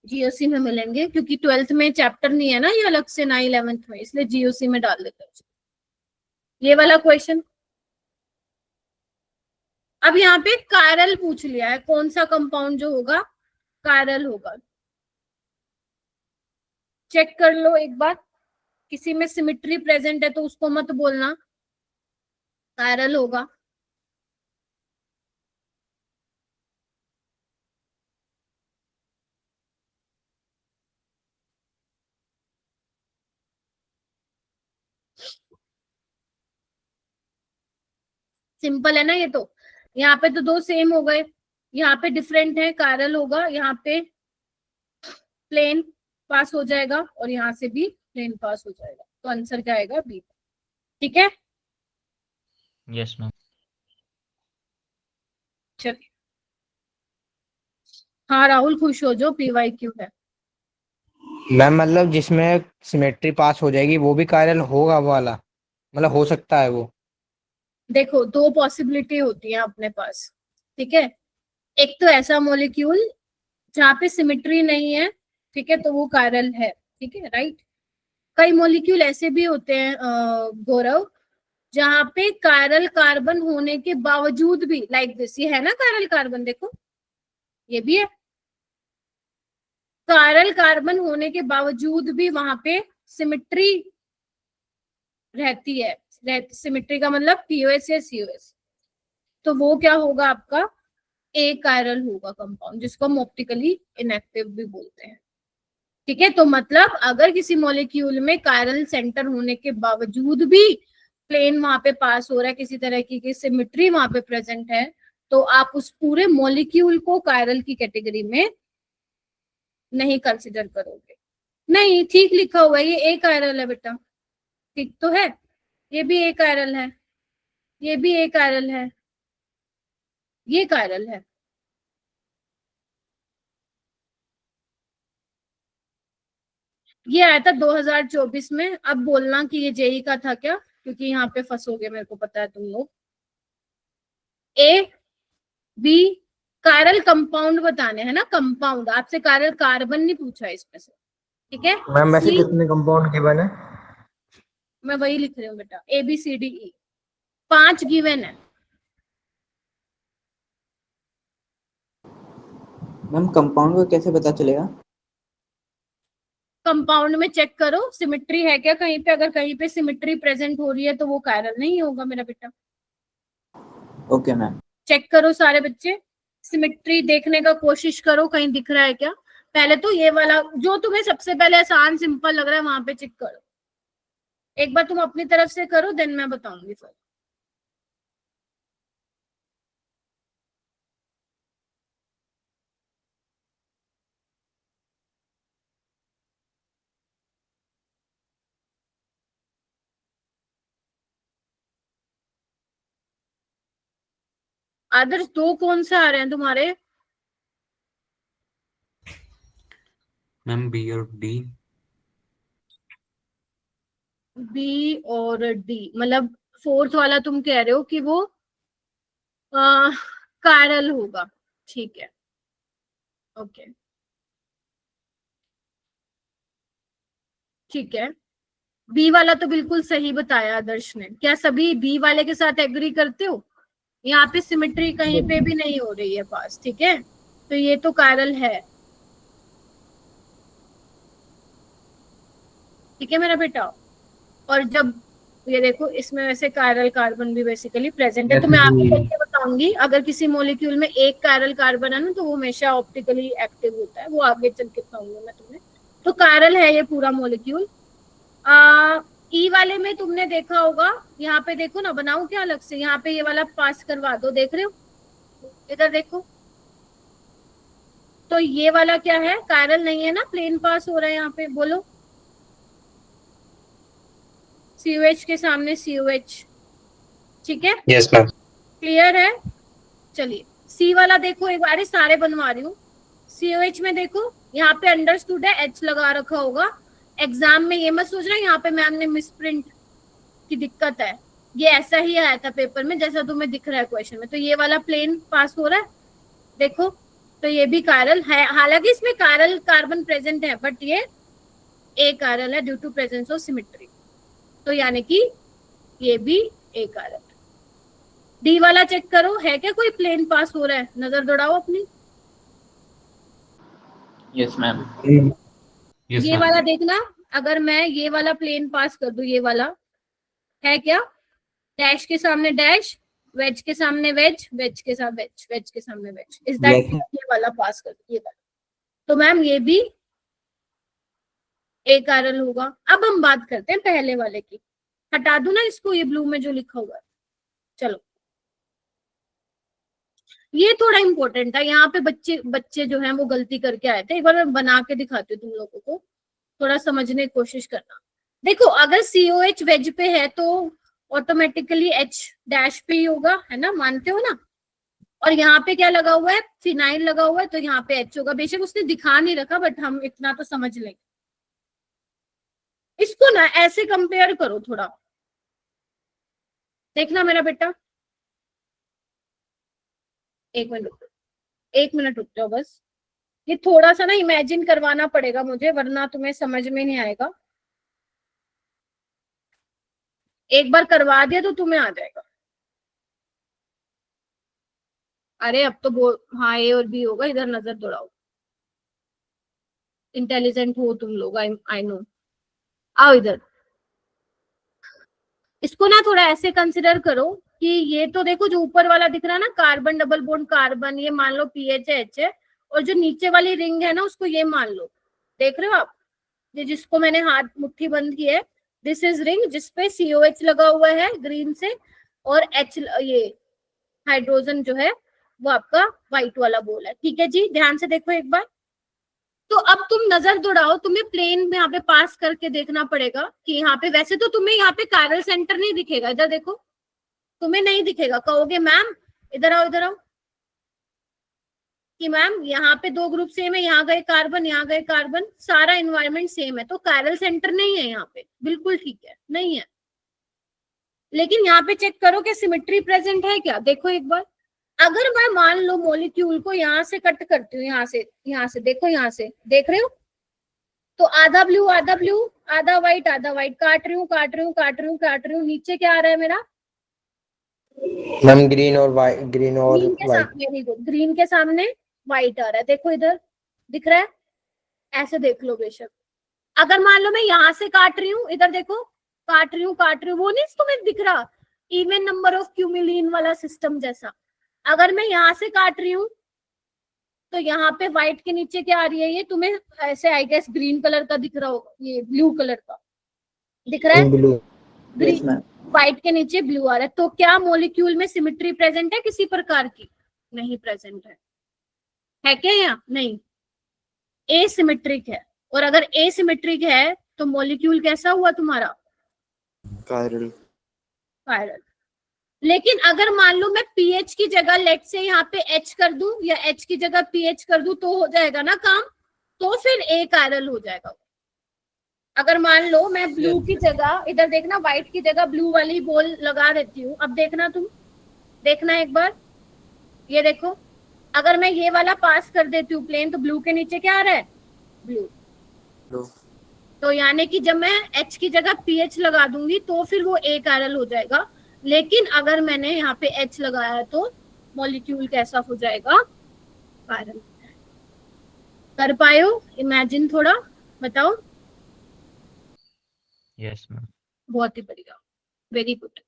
जीओसी में मिलेंगे, क्योंकि 12th में चैप्टर नहीं है ना ये अलग से, 9 11th में, इसलिए जीओसी में डाल देते हैं ये वाला क्वेश्चन। अब यहाँ पे कायरल पूछ लिया है, कौन सा कंपाउंड जो होगा कायरल होगा। चेक कर लो एक बार, किसी में सिमिट्री प्रेजेंट है तो उसको मत बोलना, कायरल होगा। सिंपल है ना ये तो। यहाँ पे तो 2 सेम हो गए, यहाँ पे डिफरेंट है, कायरल होगा। यहाँ पे प्लेन पास हो जाएगा और यहाँ से भी प्लेन पास हो जाएगा, तो आंसर क्या आएगा? बी। ठीक है, यस मैम। हाँ राहुल खुश हो जो PYQ है। मैम मतलब जिसमें सिमेट्री पास हो जाएगी वो भी कायरल होगा वो वाला, मतलब हो सकता है वो? देखो दो पॉसिबिलिटी होती है अपने पास, ठीक है। एक तो ऐसा मॉलिक्यूल जहाँ पे सिमेट्री नहीं है, ठीक है, तो वो कायरल है, ठीक है, राइट। कई मॉलिक्यूल ऐसे भी होते हैं गौरव, जहाँ पे कायरल कार्बन होने के बावजूद भी, लाइक दिस, ये है ना कायरल कार्बन, देखो ये भी है। कायरल कार्बन होने के बावजूद भी वहां पे सिमेट्री रहती है। सिमेट्री का मतलब POS या COS, तो वो क्या होगा आपका ए कायरल होगा कंपाउंड, जिसको हम ऑप्टिकली इनएक्टिव भी बोलते हैं, ठीक है। तो मतलब अगर किसी मॉलिक्यूल में कायरल सेंटर होने के बावजूद भी प्लेन वहां पे पास हो रहा है, किसी तरह की सिमेट्री वहां पे प्रेजेंट है, तो आप उस पूरे मॉलिक्यूल को कायरल की कैटेगरी में नहीं कंसिडर करोगे। नहीं, ठीक लिखा हुआ है, ये ए कायरल है बेटा, ठीक तो है, ये भी ए कायरल है, ये भी ए कायरल है, ये कायरल है। ये आया था 2024 में। अब बोलना कि ये JEE का था क्या, क्योंकि यहाँ पे फंसोगे, मेरे को पता है तुम लोग। A B कायरल कंपाउंड बताने हैं ना, कंपाउंड, आपसे कायरल कार्बन नहीं पूछा है इसमें से, ठीक है। मैम वैसे C, कितने कंपाउंड गिवन है? मैं वही लिख रही हूँ बेटा, ABCDE 5 गिवन है। मैम कंपाउंड को कैसे पता चलेगा? कंपाउंड में चेक करो सिमेट्री है क्या कहीं पे, अगर कहीं पे सिमेट्री प्रेजेंट हो रही है तो वो कायरल नहीं होगा मेरा बेटा। Okay ma'am. चेक करो सारे बच्चे, सिमेट्री देखने का कोशिश करो कहीं दिख रहा है क्या। पहले तो ये वाला जो तुम्हें सबसे पहले आसान सिंपल लग रहा है वहां पे चेक करो, एक बार तुम अपनी तरफ से करो, देन मैं बताऊंगी फिर। आदर्श दो कौन से आ रहे हैं तुम्हारे? मैम बी और डी। बी और डी, मतलब फोर्थ वाला तुम कह रहे हो कि वो कायरल होगा, ठीक है, ओके, ठीक है। बी वाला तो बिल्कुल सही बताया आदर्श ने। क्या सभी बी वाले के साथ एग्री करते हो? यहाँ पे सिमेट्री कहीं पे भी नहीं हो रही है पास, ठीक है, तो ये तो कायरल है, ठीक है मेरा बेटा। और जब ये देखो इसमें वैसे कायरल कार्बन भी बेसिकली प्रेजेंट है, तो मैं आपको देख के बताऊंगी, अगर किसी मॉलिक्यूल में एक कायरल कार्बन है ना तो वो हमेशा ऑप्टिकली एक्टिव होता है, वो आगे चल के बताऊंगी मैं तुम्हें। तो कायरल है ये पूरा मॉलिक्यूल। ई वाले में तुमने देखा होगा, यहाँ पे देखो ना, बनाऊं क्या अलग से, यहाँ पे ये वाला पास करवा दो, देख रहे हो, इधर देखो, तो ये वाला क्या है, कायरल नहीं है ना, प्लेन पास हो रहा है यहाँ पे, बोलो COH के सामने COH, ठीक है, यस मैम। क्लियर है। चलिए C वाला देखो एक बार, सारे बनवा रही हूँ। COH में देखो यहाँ पे अंडरस्टूड है, H लगा रखा होगा। एग्जाम में ये मत सोचना यहाँ पे मैम ने मिसप्रिंट की दिक्कत है, ये ऐसा ही आया था पेपर में जैसा तुम्हें दिख रहा है क्वेश्चन में। तो ये वाला प्लेन पास हो रहा है, देखो, तो ये भी कायरल है, हालांकि इसमें कायरल कार्बन प्रेजेंट है, बट ये ए कायरल है due to presence of symmetry, तो यानी कि ये भी ए कायरल। डी वाला चेक करो, है क्या कोई प्लेन पास हो रहा है, नजर दौड़ाओ अपनी। Yes ma'am. ये वाला देखना, अगर मैं ये वाला प्लेन पास कर दूं, ये वाला है क्या, डैश के सामने डैश, वेज के सामने वेज, वेज के साथ वेज, वेज के सामने वेज, इज दैट ये वाला पास कर दो, ये वाला, तो मैम ये भी ए कायरल होगा। अब हम बात करते हैं पहले वाले की, हटा दूं ना इसको, ये ब्लू में जो लिखा हुआ है, चलो ये थोड़ा इंपॉर्टेंट था, यहाँ पे बच्चे जो हैं वो गलती करके आए थे, एक बार मैं बना के दिखाती हूँ तुम लोगों को, थोड़ा समझने की कोशिश करना। देखो अगर COH वेज पे है तो ऑटोमेटिकली H डैश पे ही होगा, है ना, मानते हो ना, और यहाँ पे क्या लगा हुआ है, फिनाइल लगा हुआ है, तो यहाँ पे H होगा। बेशक उसने दिखा नहीं रखा, बट हम इतना तो समझ लेंगे। इसको ना ऐसे कंपेयर करो थोड़ा, देखना मेरा बेटा, एक मिनट रुक जाओ बस। ये थोड़ा सा ना इमेजिन करवाना पड़ेगा मुझे, वरना तुम्हें समझ में नहीं आएगा। एक बार करवा दिया तो तुम्हें आ जाएगा। अरे अब तो हाँ A और B होगा, इधर नजर दौड़ाओ। इंटेलिजेंट हो तुम लोग, आई नो। आओ इधर, इसको ना थोड़ा ऐसे कंसिडर करो कि ये तो देखो जो ऊपर वाला दिख रहा है ना, कार्बन डबल बॉन्ड कार्बन, ये मान लो PH है H है, और जो नीचे वाली रिंग है ना उसको ये मान लो। देख रहे हो आप, ये जिसको मैंने हाथ मुट्ठी बंद की है, दिस इज रिंग जिसपे COH लगा हुआ है ग्रीन से, और H ये हाइड्रोजन जो है वो आपका व्हाइट वाला बोल है। ठीक है जी, ध्यान से देखो एक बार। तो अब तुम नजर दौड़ाओ, तुम्हें प्लेन में यहाँ पे पास करके देखना पड़ेगा कि यहाँ पे, वैसे तो तुम्हें यहाँ पे कायरल सेंटर नहीं दिखेगा, इधर देखो, तुम्हें नहीं दिखेगा। कहोगे मैम इधर आओ, इधर आओ, कि मैम यहाँ पे दो ग्रुप सेम है, यहाँ गए कार्बन, यहाँ गए कार्बन, सारा एनवायरनमेंट सेम है, तो कायरल सेंटर नहीं है यहाँ पे। बिल्कुल ठीक है, नहीं है। लेकिन यहाँ पे चेक करो कि सिमेट्री प्रेजेंट है क्या, देखो एक बार। अगर मैं मान लो मॉलिक्यूल को यहाँ से कट करती हूँ, यहाँ से देखो, यहाँ से देख रहे हो, तो आधा ब्लू आधा व्हाइट काट रही हूँ, नीचे क्या आ रहा है मेरा मैम? ग्रीन और व्हाइट, वेरी गुड, ग्रीन के सामने व्हाइट आ रहा है, देखो इधर दिख रहा है, ऐसे देख लो बेशक। अगर मान लो मैं यहाँ से काट रही हूँ, इधर देखो, काट रही हूँ, वो नहीं तुम्हें दिख रहा, इवन नंबर ऑफ क्यूमिलीन वाला सिस्टम जैसा। अगर मैं यहाँ से काट रही हूँ तो यहाँ पे व्हाइट के नीचे क्या आ रही है, ये तुम्हें ऐसे आई गेस ग्रीन कलर का दिख रहा होगा, ये ब्लू कलर का दिख रहा है, ब्लू, ग्रीन व्हाइट के नीचे ब्लू आ रहा है। तो क्या मॉलिक्यूल में सिमेट्री प्रेजेंट है किसी प्रकार की? नहीं प्रेजेंट है क्या? यहाँ नहीं, एसिमेट्रिक है। और अगर एसिमेट्रिक है तो मॉलिक्यूल कैसा हुआ तुम्हारा? कायरल। लेकिन अगर मान लो मैं पीएच की जगह लेट से यहाँ पे H कर दूं, या H की जगह पीएच कर दूं, तो हो जाएगा ना काम, तो फिर A कायरल हो जाएगा। अगर मान लो मैं ब्लू की जगह, इधर देखना, व्हाइट की जगह ब्लू वाली बॉल लगा देती हूँ, अब देखना तुम, देखना एक बार, ये देखो, अगर मैं ये वाला पास कर देती हूँ प्लेन, तो ब्लू के नीचे क्या आ रहा है? ब्लू। तो यानी कि जब मैं H की जगह PH लगा दूंगी तो फिर वो A कायरल हो जाएगा। लेकिन अगर मैंने यहाँ पे H लगाया है तो मॉलिक्यूल कैसा हो जाएगा? कायरल। कर पाए हो? इमेजिन थोड़ा, बताओ। Yes ma'am. बहुत ही बढ़िया, वेरी गुड।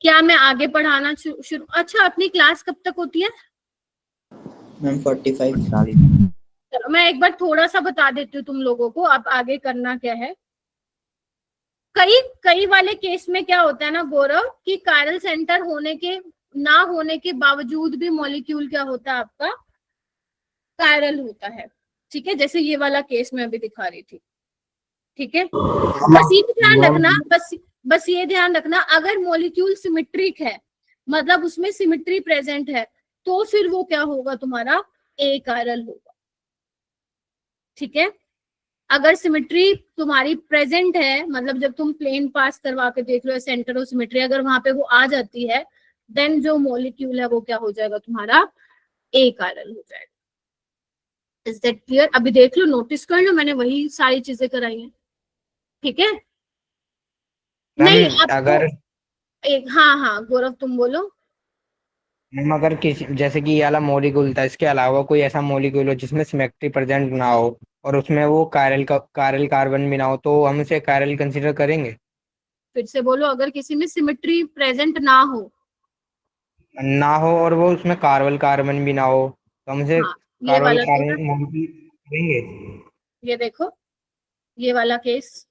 क्या मैं आगे पढ़ाना शुरू? अच्छा, अपनी क्लास कब तक होती है? मैम 45। चलो मैं एक बार थोड़ा सा बता देती हूँ तुम लोगों को, अब आगे करना क्या है। कई वाले केस में क्या होता है ना गौरव, कि कायरल सेंटर होने के ना होने के बावजूद भी मॉलिक्यूल क्या होता है आपका? कायरल होता है। ठीक है, जैसे ये वाला केस मैं अभी दिखा रही थी। ठीक है, बस ये ध्यान रखना, बस ये ध्यान रखना, अगर मॉलिक्यूल सिमेट्रिक है, मतलब उसमें सिमेट्री प्रेजेंट है, तो फिर वो क्या होगा तुम्हारा? ए कायरल होगा। ठीक है, अगर सिमेट्री तुम्हारी प्रेजेंट है, मतलब जब तुम प्लेन पास करवा के देख लो सेंटर ऑफ सिमेट्री, अगर वहां पे वो आ जाती है, देन जो मॉलिक्यूल है वो क्या हो जाएगा तुम्हारा? ए कायरल हो जाएगा। Is that clear? अभी देख लो, नोटिस कर लो, मैंने वही सारी चीजें कराई हैं। ठीक है, नहीं अगर हाँ गौरव तुम बोलो। मैम अगर किसी, जैसे कि ये वाला मॉलिक्यूल था, इसके अलावा कोई ऐसा मॉलिक्यूल हो जिसमें सिमेट्री प्रेजेंट ना हो और उसमें वो कायरल कार्बन भी ना हो, तो हम उसे कायरल कंसीडर करेंगे? फिर से बोलो, अगर किसी में सिमेट्री प्रेजेंट ना हो और वो उसमें कार्बन भी ना हो, तो हम उसे ये वाला कार्बन मॉलिक्यूल करेंगे? ये देखो, ये वाला केस,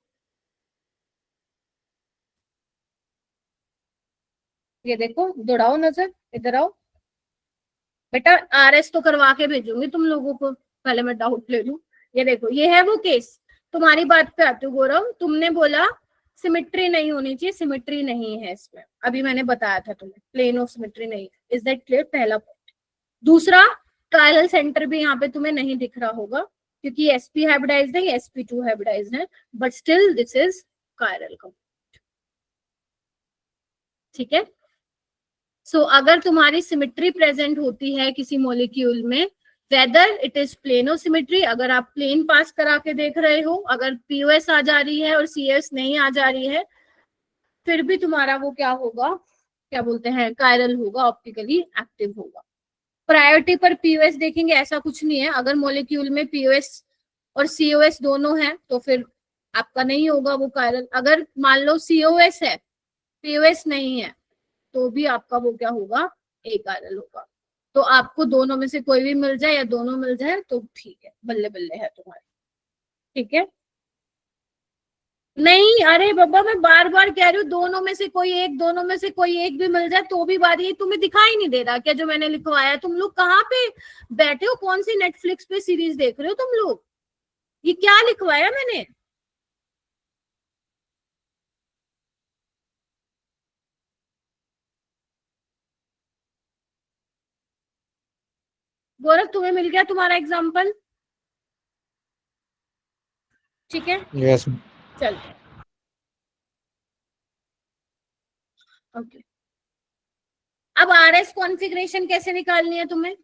ये देखो, दौड़ाओ नजर, इधर आओ बेटा, RS तो करवा के भेजूंगी तुम लोगों को, पहले मैं डाउट ले लूं। ये देखो, ये है वो केस। तुम्हारी बात पे आती हूँ गौरव, तुमने बोला सिमेट्री नहीं होनी चाहिए, सिमेट्री नहीं है इसमें, अभी मैंने बताया था तुम्हें, प्लेन ऑफ सिमेट्री नहीं है। Is that clear? पहला पॉइंट। दूसरा, कायरल सेंटर भी यहाँ पे तुम्हें नहीं दिख रहा होगा क्योंकि sp हाइब्रिडाइज्ड है, ये sp2 हाइब्रिडाइज्ड है, but still this is chiral compound. ठीक है। सो अगर तुम्हारी सिमेट्री प्रेजेंट होती है किसी मॉलिक्यूल में, वेदर इट इज प्लेनोसिमेट्री, अगर आप प्लेन पास करा के देख रहे हो, अगर पीओएस आ जा रही है और सीएस नहीं आ जा रही है, फिर भी तुम्हारा वो क्या होगा, क्या बोलते हैं, कायरल होगा, ऑप्टिकली एक्टिव होगा। प्रायोरिटी पर पीओएस देखेंगे, ऐसा कुछ नहीं है। अगर मॉलिक्यूल में पीओएस और सीओएस दोनों है तो फिर आपका नहीं होगा वो कायरल। अगर मान लो सीओएस है, पीओएस नहीं है, तो भी आपका वो क्या होगा, ए कायरल होगा। तो आपको दोनों में से कोई भी मिल जाए या दोनों मिल जाए तो ठीक है, बल्ले बल्ले है तुम्हारे। ठीक है। नहीं, अरे बाबा मैं बार बार कह रही हूँ, दोनों में से कोई एक, दोनों में से कोई एक भी मिल जाए तो भी बात, ये तुम्हें दिखाई नहीं दे रहा क्या जो मैंने लिखवाया? तुम लोग कहाँ पे बैठे हो, कौन सी नेटफ्लिक्स पे सीरीज देख रहे हो तुम लोग? ये क्या लिखवाया मैंने? गौरव तुम्हें मिल गया तुम्हारा एग्जाम्पल? ठीक है। यस। चल ओके। अब आरएस कॉन्फ़िगरेशन कैसे निकालनी है तुम्हें?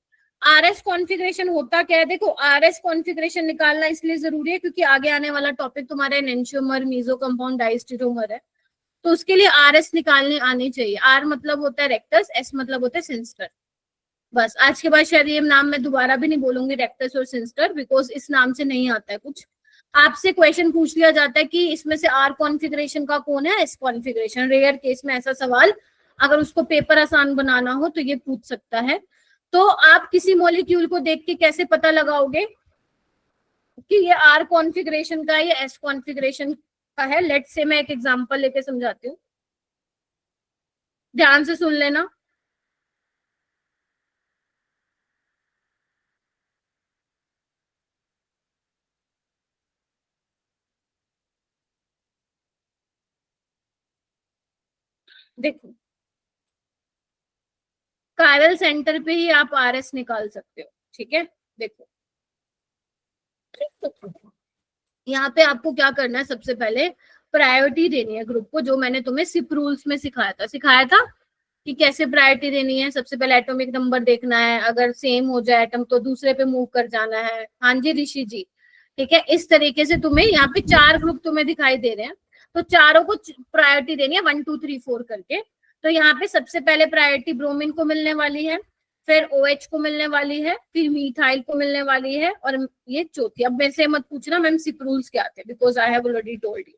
आरएस कॉन्फ़िगरेशन होता क्या है? देखो, आरएस कॉन्फ़िगरेशन निकालना इसलिए जरूरी है क्योंकि आगे आने वाला टॉपिक तुम्हारा एनेंटियोमर, मेसो कंपाउंड, डायस्टेरोमर है, तो उसके लिए आरएस निकालने आनी चाहिए। आर मतलब होता है रेक्टस, एस मतलब होता है सिंस्टर। बस आज के बाद शायद ये नाम मैं दोबारा भी नहीं बोलूंगी, रेक्टस और सिंस्टर, बिकॉज इस नाम से नहीं आता है कुछ। आपसे क्वेश्चन पूछ लिया जाता है कि इसमें से आर कॉन्फ़िगरेशन का कौन है एस कॉन्फ़िगरेशन। रेयर केस में ऐसा सवाल, अगर उसको पेपर आसान बनाना हो तो ये पूछ सकता है। तो आप किसी मॉलिक्यूल को देख के कैसे पता लगाओगे कि ये आर कॉन्फ़िगरेशन का है या एस कॉन्फ़िगरेशन का है? लेट्स से मैं एक एग्जांपल लेके समझाती हूँ, ध्यान से सुन लेना। देखो, कायरल सेंटर पे ही आप आरएस निकाल सकते हो। ठीक है। देखो यहाँ पे आपको क्या करना है, सबसे पहले प्रायोरिटी देनी है ग्रुप को, जो मैंने तुम्हें सिप रूल्स में सिखाया था कि कैसे प्रायोरिटी देनी है। सबसे पहले एटॉमिक नंबर देखना है, अगर सेम हो जाए एटम तो दूसरे पे मूव कर जाना है। हाँ जी ऋषि जी, ठीक है। इस तरीके से तुम्हें यहाँ पे 4 ग्रुप तुम्हें दिखाई दे रहे हैं, तो चारों को प्रायोरिटी देनी है 1 2 3 4 करके। तो यहाँ पे सबसे पहले प्रायोरिटी ब्रोमीन को मिलने वाली है, फिर OH को मिलने वाली है, फिर मिथाइल को मिलने वाली है, और ये चौथी। अब मेरे से मत पूछना मैम सिप रूल्स क्या थे, because I have already told you.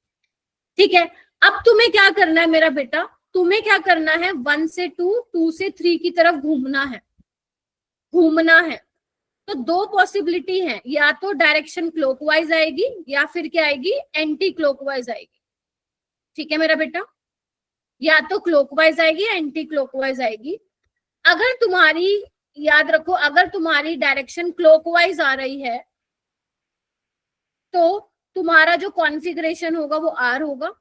ठीक है। अब तुम्हें क्या करना है मेरा बेटा, तुम्हें क्या करना है, 1 से 2, 2 से 3 की तरफ घूमना है। तो 2 पॉसिबिलिटी है, या तो डायरेक्शन क्लॉकवाइज आएगी या फिर क्या आएगी, एंटी क्लॉकवाइज आएगी। ठीक है मेरा बेटा, या तो क्लॉकवाइज आएगी या एंटी क्लॉकवाइज आएगी। अगर तुम्हारी, याद रखो, अगर तुम्हारी डायरेक्शन क्लॉकवाइज आ रही है तो तुम्हारा जो कॉन्फ़िगरेशन होगा वो आर होगा।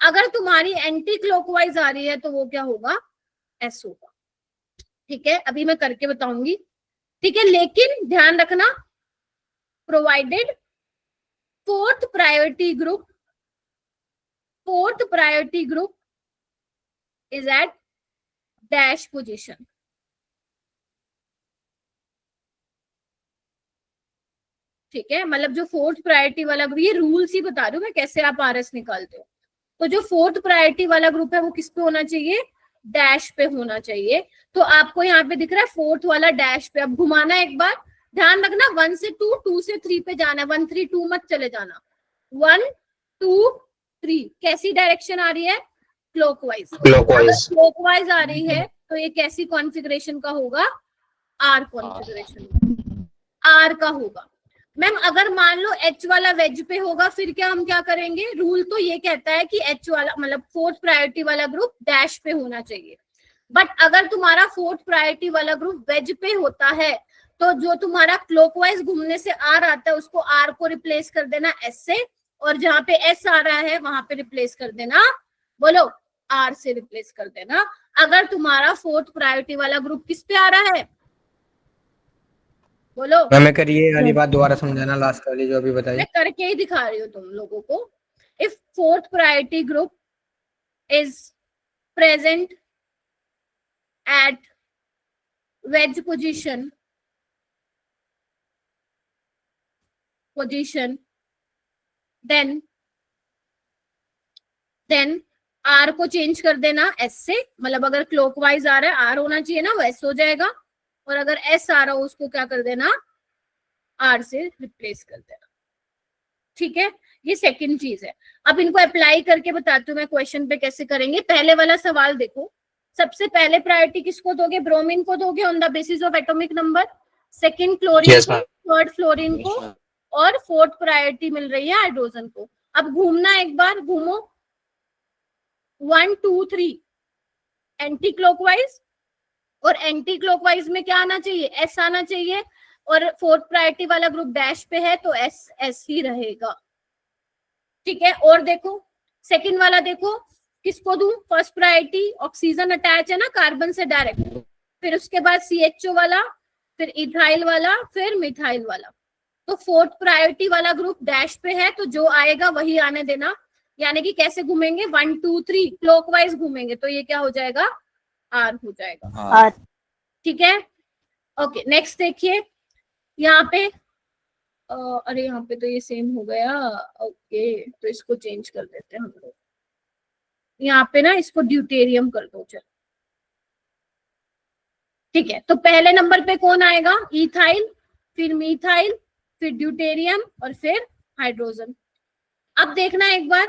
अगर तुम्हारी एंटी क्लॉकवाइज आ रही है तो वो क्या होगा, एस होगा। ठीक है, अभी मैं करके बताऊंगी। ठीक है, लेकिन ध्यान रखना, provided fourth priority group is at dash position. ठीक है, मतलब जो फोर्थ प्रायोरिटी वाला ग्रुप, ये रूल्स ही बता रही हूँ मैं कैसे आप आरएस निकालते हो। तो जो फोर्थ प्रायोरिटी वाला ग्रुप है वो किस पे होना चाहिए, डैश पे होना चाहिए। तो आपको यहाँ पे दिख रहा है फोर्थ वाला डैश पे। अब घुमाना एक बार, ध्यान रखना 1 से 2, 2 से 3 पे जाना है, 1 3 2 मत चले जाना। 1 2 3 कैसी डायरेक्शन आ रही है, क्लॉकवाइज। क्लॉकवाइज आ रही है तो ये कैसी कॉन्फ़िगरेशन का होगा, आर कॉन्फ़िगरेशन, आर का होगा। मैम अगर मान लो H वाला वेज पे होगा फिर क्या, हम क्या करेंगे, रूल तो ये कहता है कि H वाला मतलब फोर्थ प्रायोरिटी वाला ग्रुप डैश पे होना चाहिए। बट अगर तुम्हारा फोर्थ प्रायोरिटी वाला ग्रुप वेज पे होता है तो जो तुम्हारा क्लॉकवाइज घूमने से आर आता है उसको आर को रिप्लेस कर देना एस से, और जहां पे एस आ रहा है वहां पे रिप्लेस कर देना, बोलो R से रिप्लेस कर देना अगर तुम्हारा फोर्थ प्रायोरिटी वाला ग्रुप किस पे आ रहा है, बोलो। मैम एक ये वाली बात दोबारा समझाना, लास्ट वाली जो अभी बताई। मैं करके ही दिखा रही हूँ तुम लोगों को। If fourth priority group is present at wedge position then R को चेंज कर देना S से, मतलब अगर क्लॉकवाइज आ रहा है R होना चाहिए ना, वो S हो जाएगा, और अगर S आ रहा हो उसको क्या कर देना, R से रिप्लेस कर देना। ठीक है, ये सेकंड चीज है। अब इनको अप्लाई करके बताती हूँ मैं क्वेश्चन पे कैसे करेंगे। पहले वाला सवाल देखो, सबसे पहले प्रायोरिटी किसको दोगे, ब्रोमीन को दोगे on the basis of atomic number, second chlorine Yes, को, ma'am. थर्ड फ्लोरीन को, और फोर्थ प्रायोरिटी मिल रही है हाइड्रोजन को। अब घूमना, एक बार घूमो, 1 2 3 एंटी क्लॉकवाइज, और एंटी क्लॉकवाइज में क्या आना चाहिए, एस आना चाहिए, और फोर्थ प्रायोरिटी वाला ग्रुप डैश पे है तो एस एस ही रहेगा। ठीक है, और देखो सेकंड वाला देखो, किसको दूं, फर्स्ट प्रायोरिटी ऑक्सीजन अटैच है ना कार्बन से डायरेक्ट, फिर उसके बाद CHO वाला, फिर इथाइल वाला, फिर मिथाइल वाला। तो फोर्थ प्रायोरिटी वाला ग्रुप डैश पे है तो जो आएगा वही आने देना, यानी कि कैसे घूमेंगे, 1 2 3 क्लॉकवाइज घूमेंगे, तो ये क्या हो जाएगा, R हो जाएगा। ठीक है, ओके नेक्स्ट देखिए, यहाँ पे अरे यहाँ पे तो ये सेम हो गया। ओके, तो इसको चेंज कर देते हैं हम लोग, यहाँ पे ना इसको ड्यूटेरियम कर दो, चलो। ठीक है, तो पहले नंबर पे कौन आएगा, इथाइल, फिर मिथाइल, फिर ड्यूटेरियम, और फिर हाइड्रोजन। अब देखना एक बार,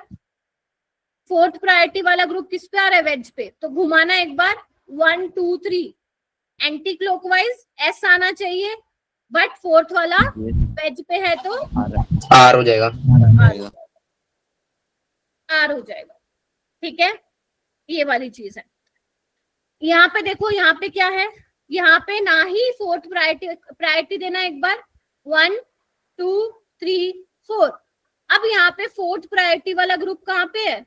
फोर्थ प्रायोरिटी वाला ग्रुप किस पे आ रहा है, वेज पे, तो घुमाना एक बार, 1 2 3 एंटी क्लॉकवाइज, एस आना चाहिए, बट फोर्थ वाला वेज पे है तो R हो जाएगा। R हो जाएगा। ठीक है, ये वाली चीज है। यहाँ पे देखो, यहाँ पे क्या है, यहाँ पे ना ही फोर्थ प्रायोरिटी देना, एक बार 1 2 3 4। अब यहाँ पे फोर्थ प्रायोरिटी वाला ग्रुप कहाँ पे है,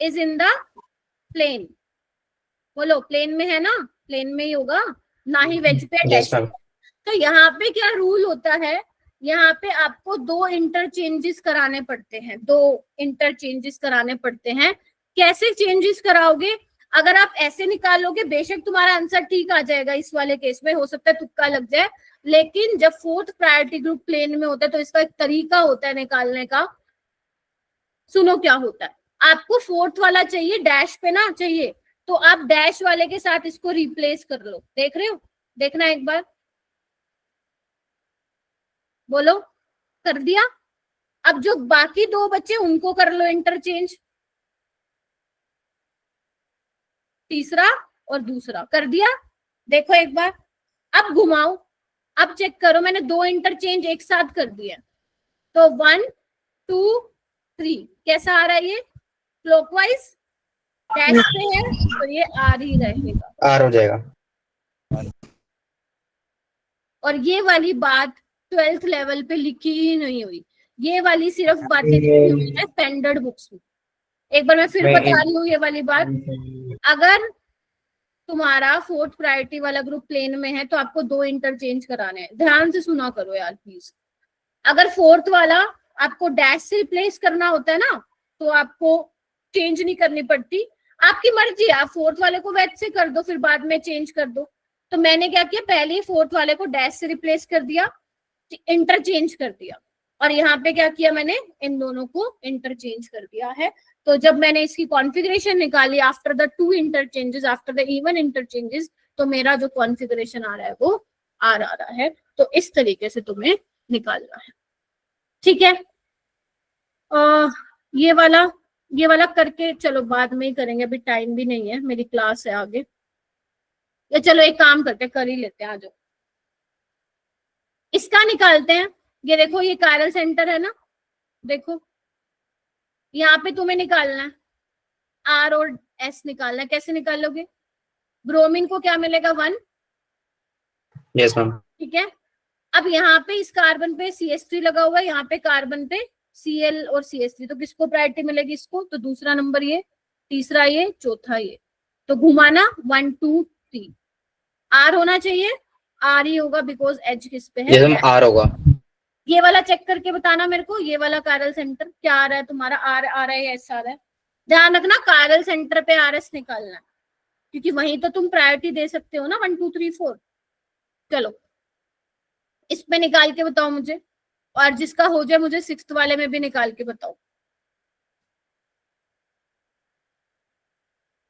इज इन द प्लेन, बोलो प्लेन में है ना, प्लेन में ही होगा, ना ही वेज पे Yes, अटैच। ma'am. तो यहाँ पे क्या रूल होता है, यहाँ पे आपको 2 इंटरचेंजेस कराने पड़ते हैं, 2 इंटरचेंजेस कराने पड़ते हैं। कैसे चेंजेस कराओगे, अगर आप ऐसे निकालोगे बेशक तुम्हारा आंसर ठीक आ जाएगा, इस वाले केस में हो सकता है तुक्का लग जाए, लेकिन जब फोर्थ प्रायोरिटी ग्रुप प्लेन में होता है तो इसका एक तरीका होता है निकालने का। सुनो क्या होता है, आपको फोर्थ वाला चाहिए, डैश पे ना चाहिए, तो आप डैश वाले के साथ इसको रिप्लेस कर लो। देख रहे हो, देखना एक बार, बोलो, कर दिया। अब जो बाकी 2 बच्चे उनको कर लो इंटरचेंज, तीसरा और दूसरा कर दिया। देखो एक बार, अब घुमाओ, अब चेक करो, मैंने 2 इंटरचेंज एक साथ कर दिए, तो 1 2 3 कैसा आ रहा है, ये क्लॉकवाइज डैश पे है तो ये R ही रहेगा। R हो जाएगा। और ये वाली बात 12th लेवल पे लिखी ही नहीं हुई, ये वाली सिर्फ बातें लिखी हुई है स्टैंडर्ड बुक्स में। एक बार मैं फिर बता रही हूँ ये वाली बात, अगर तुम्हारा फोर्थ प्रायोरिटी वाला ग्रुप प्लेन में है तो आपको 2 इंटरचेंज कराने हैं, ध्यान से सुना करो यार प्लीज। अगर फोर्थ वाला आपको डैश से रिप्लेस करना होता है ना, तो आपको चेंज नहीं करनी पड़ती, आपकी मर्जी, आप फोर्थ वाले को वेज से कर दो फिर बाद में चेंज कर दो। तो मैंने क्या किया, पहले ही फोर्थ वाले को डैश से रिप्लेस कर दिया, इंटरचेंज कर दिया, और यहाँ पे क्या किया मैंने, इन दोनों को इंटरचेंज कर दिया है। तो जब मैंने इसकी कॉन्फ़िगरेशन निकाली after the 2 interchanges, after the even interchanges, तो मेरा जो कॉन्फ़िगरेशन आ रहा है वो आ रहा है। तो इस तरीके से तुम्हें निकालना है। ठीक है, ये वाला करके चलो बाद में ही करेंगे, अभी टाइम भी नहीं है, मेरी क्लास है आगे। या चलो एक काम करते कर ही लेते हैं, आ जाओ इसका निकालते हैं। ये देखो, ये कायरल सेंटर है ना, देखो यहाँ पे तुम्हें निकालना है R और S निकालना है। कैसे निकालोगे, ब्रोमीन को क्या मिलेगा, 1। Yes, ma'am. ठीक है, अब यहाँ पे इस कार्बन पे CH3 लगा हुआ है, यहाँ पे कार्बन पे Cl और CH3, तो किसको प्रायोरिटी मिलेगी? इसको। तो दूसरा नंबर ये, तीसरा ये, चौथा ये। तो घुमाना 1 2 3, R होना चाहिए, R ही होगा बिकॉज H किस पे है? जैसे हम आर होगा। ये वाला चेक करके बताना मेरे को, ये वाला कायरल सेंटर क्या आ रहा है तुम्हारा? R आ रहा है या S आ रहा है? ध्यान रखना कायरल सेंटर पे RS निकालना है, क्योंकि वहीं तो तुम प्रायोरिटी दे सकते हो ना 1 2 3 4। चलो इसमें निकाल के बताओ मुझे, और जिसका हो जाए मुझे 6th वाले में भी निकाल के बताओ।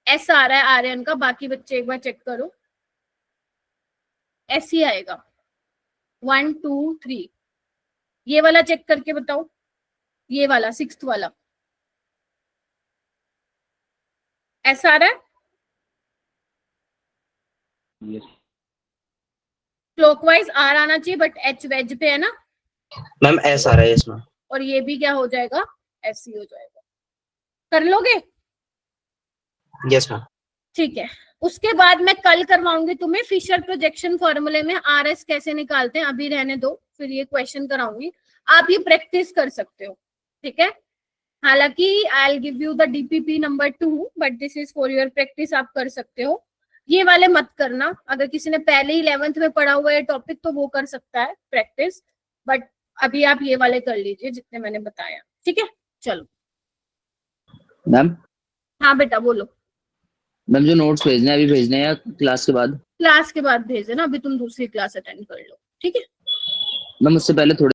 S आ रहा है आर्यन का, बाकी बच्चे एक बार चेक करो। S ही आएगा 1 2 3। ये वाला चेक करके बताओ, ये वाला 6th वाला S आ रहा है? क्लॉकवाइज R आना चाहिए, बट H वेज पे है ना मैम एस आ रहा है इसमें। और ये भी क्या हो जाएगा? S ही हो जाएगा। कर लोगे? Yes ma'am. ठीक है। उसके बाद मैं कल करवाऊंगी तुम्हें फिशर प्रोजेक्शन फॉर्मूले में RS कैसे निकालते हैं, अभी रहने दो, फिर ये क्वेश्चन कराऊंगी, आप ये प्रैक्टिस कर सकते हो। ठीक है, हालांकि I will give you the DPP number 2, but this is for your practice, आप कर सकते हो। ये वाले मत करना, अगर किसी ने पहले ही 11th में पढ़ा हुआ है टॉपिक तो वो कर सकता है प्रैक्टिस, बट अभी आप ये वाले कर लीजिए जितने मैंने बताया। ठीक है, चलो। मैम हाँ बेटा बोलो। मैम जो नोट्स भेजने हैं अभी भेजने हैं या क्लास के बाद? क्लास के बाद भेज देना, अभी तुम दूसरी क्लास अटेंड कर लो। ठीक है मैम उससे पहले थोड़े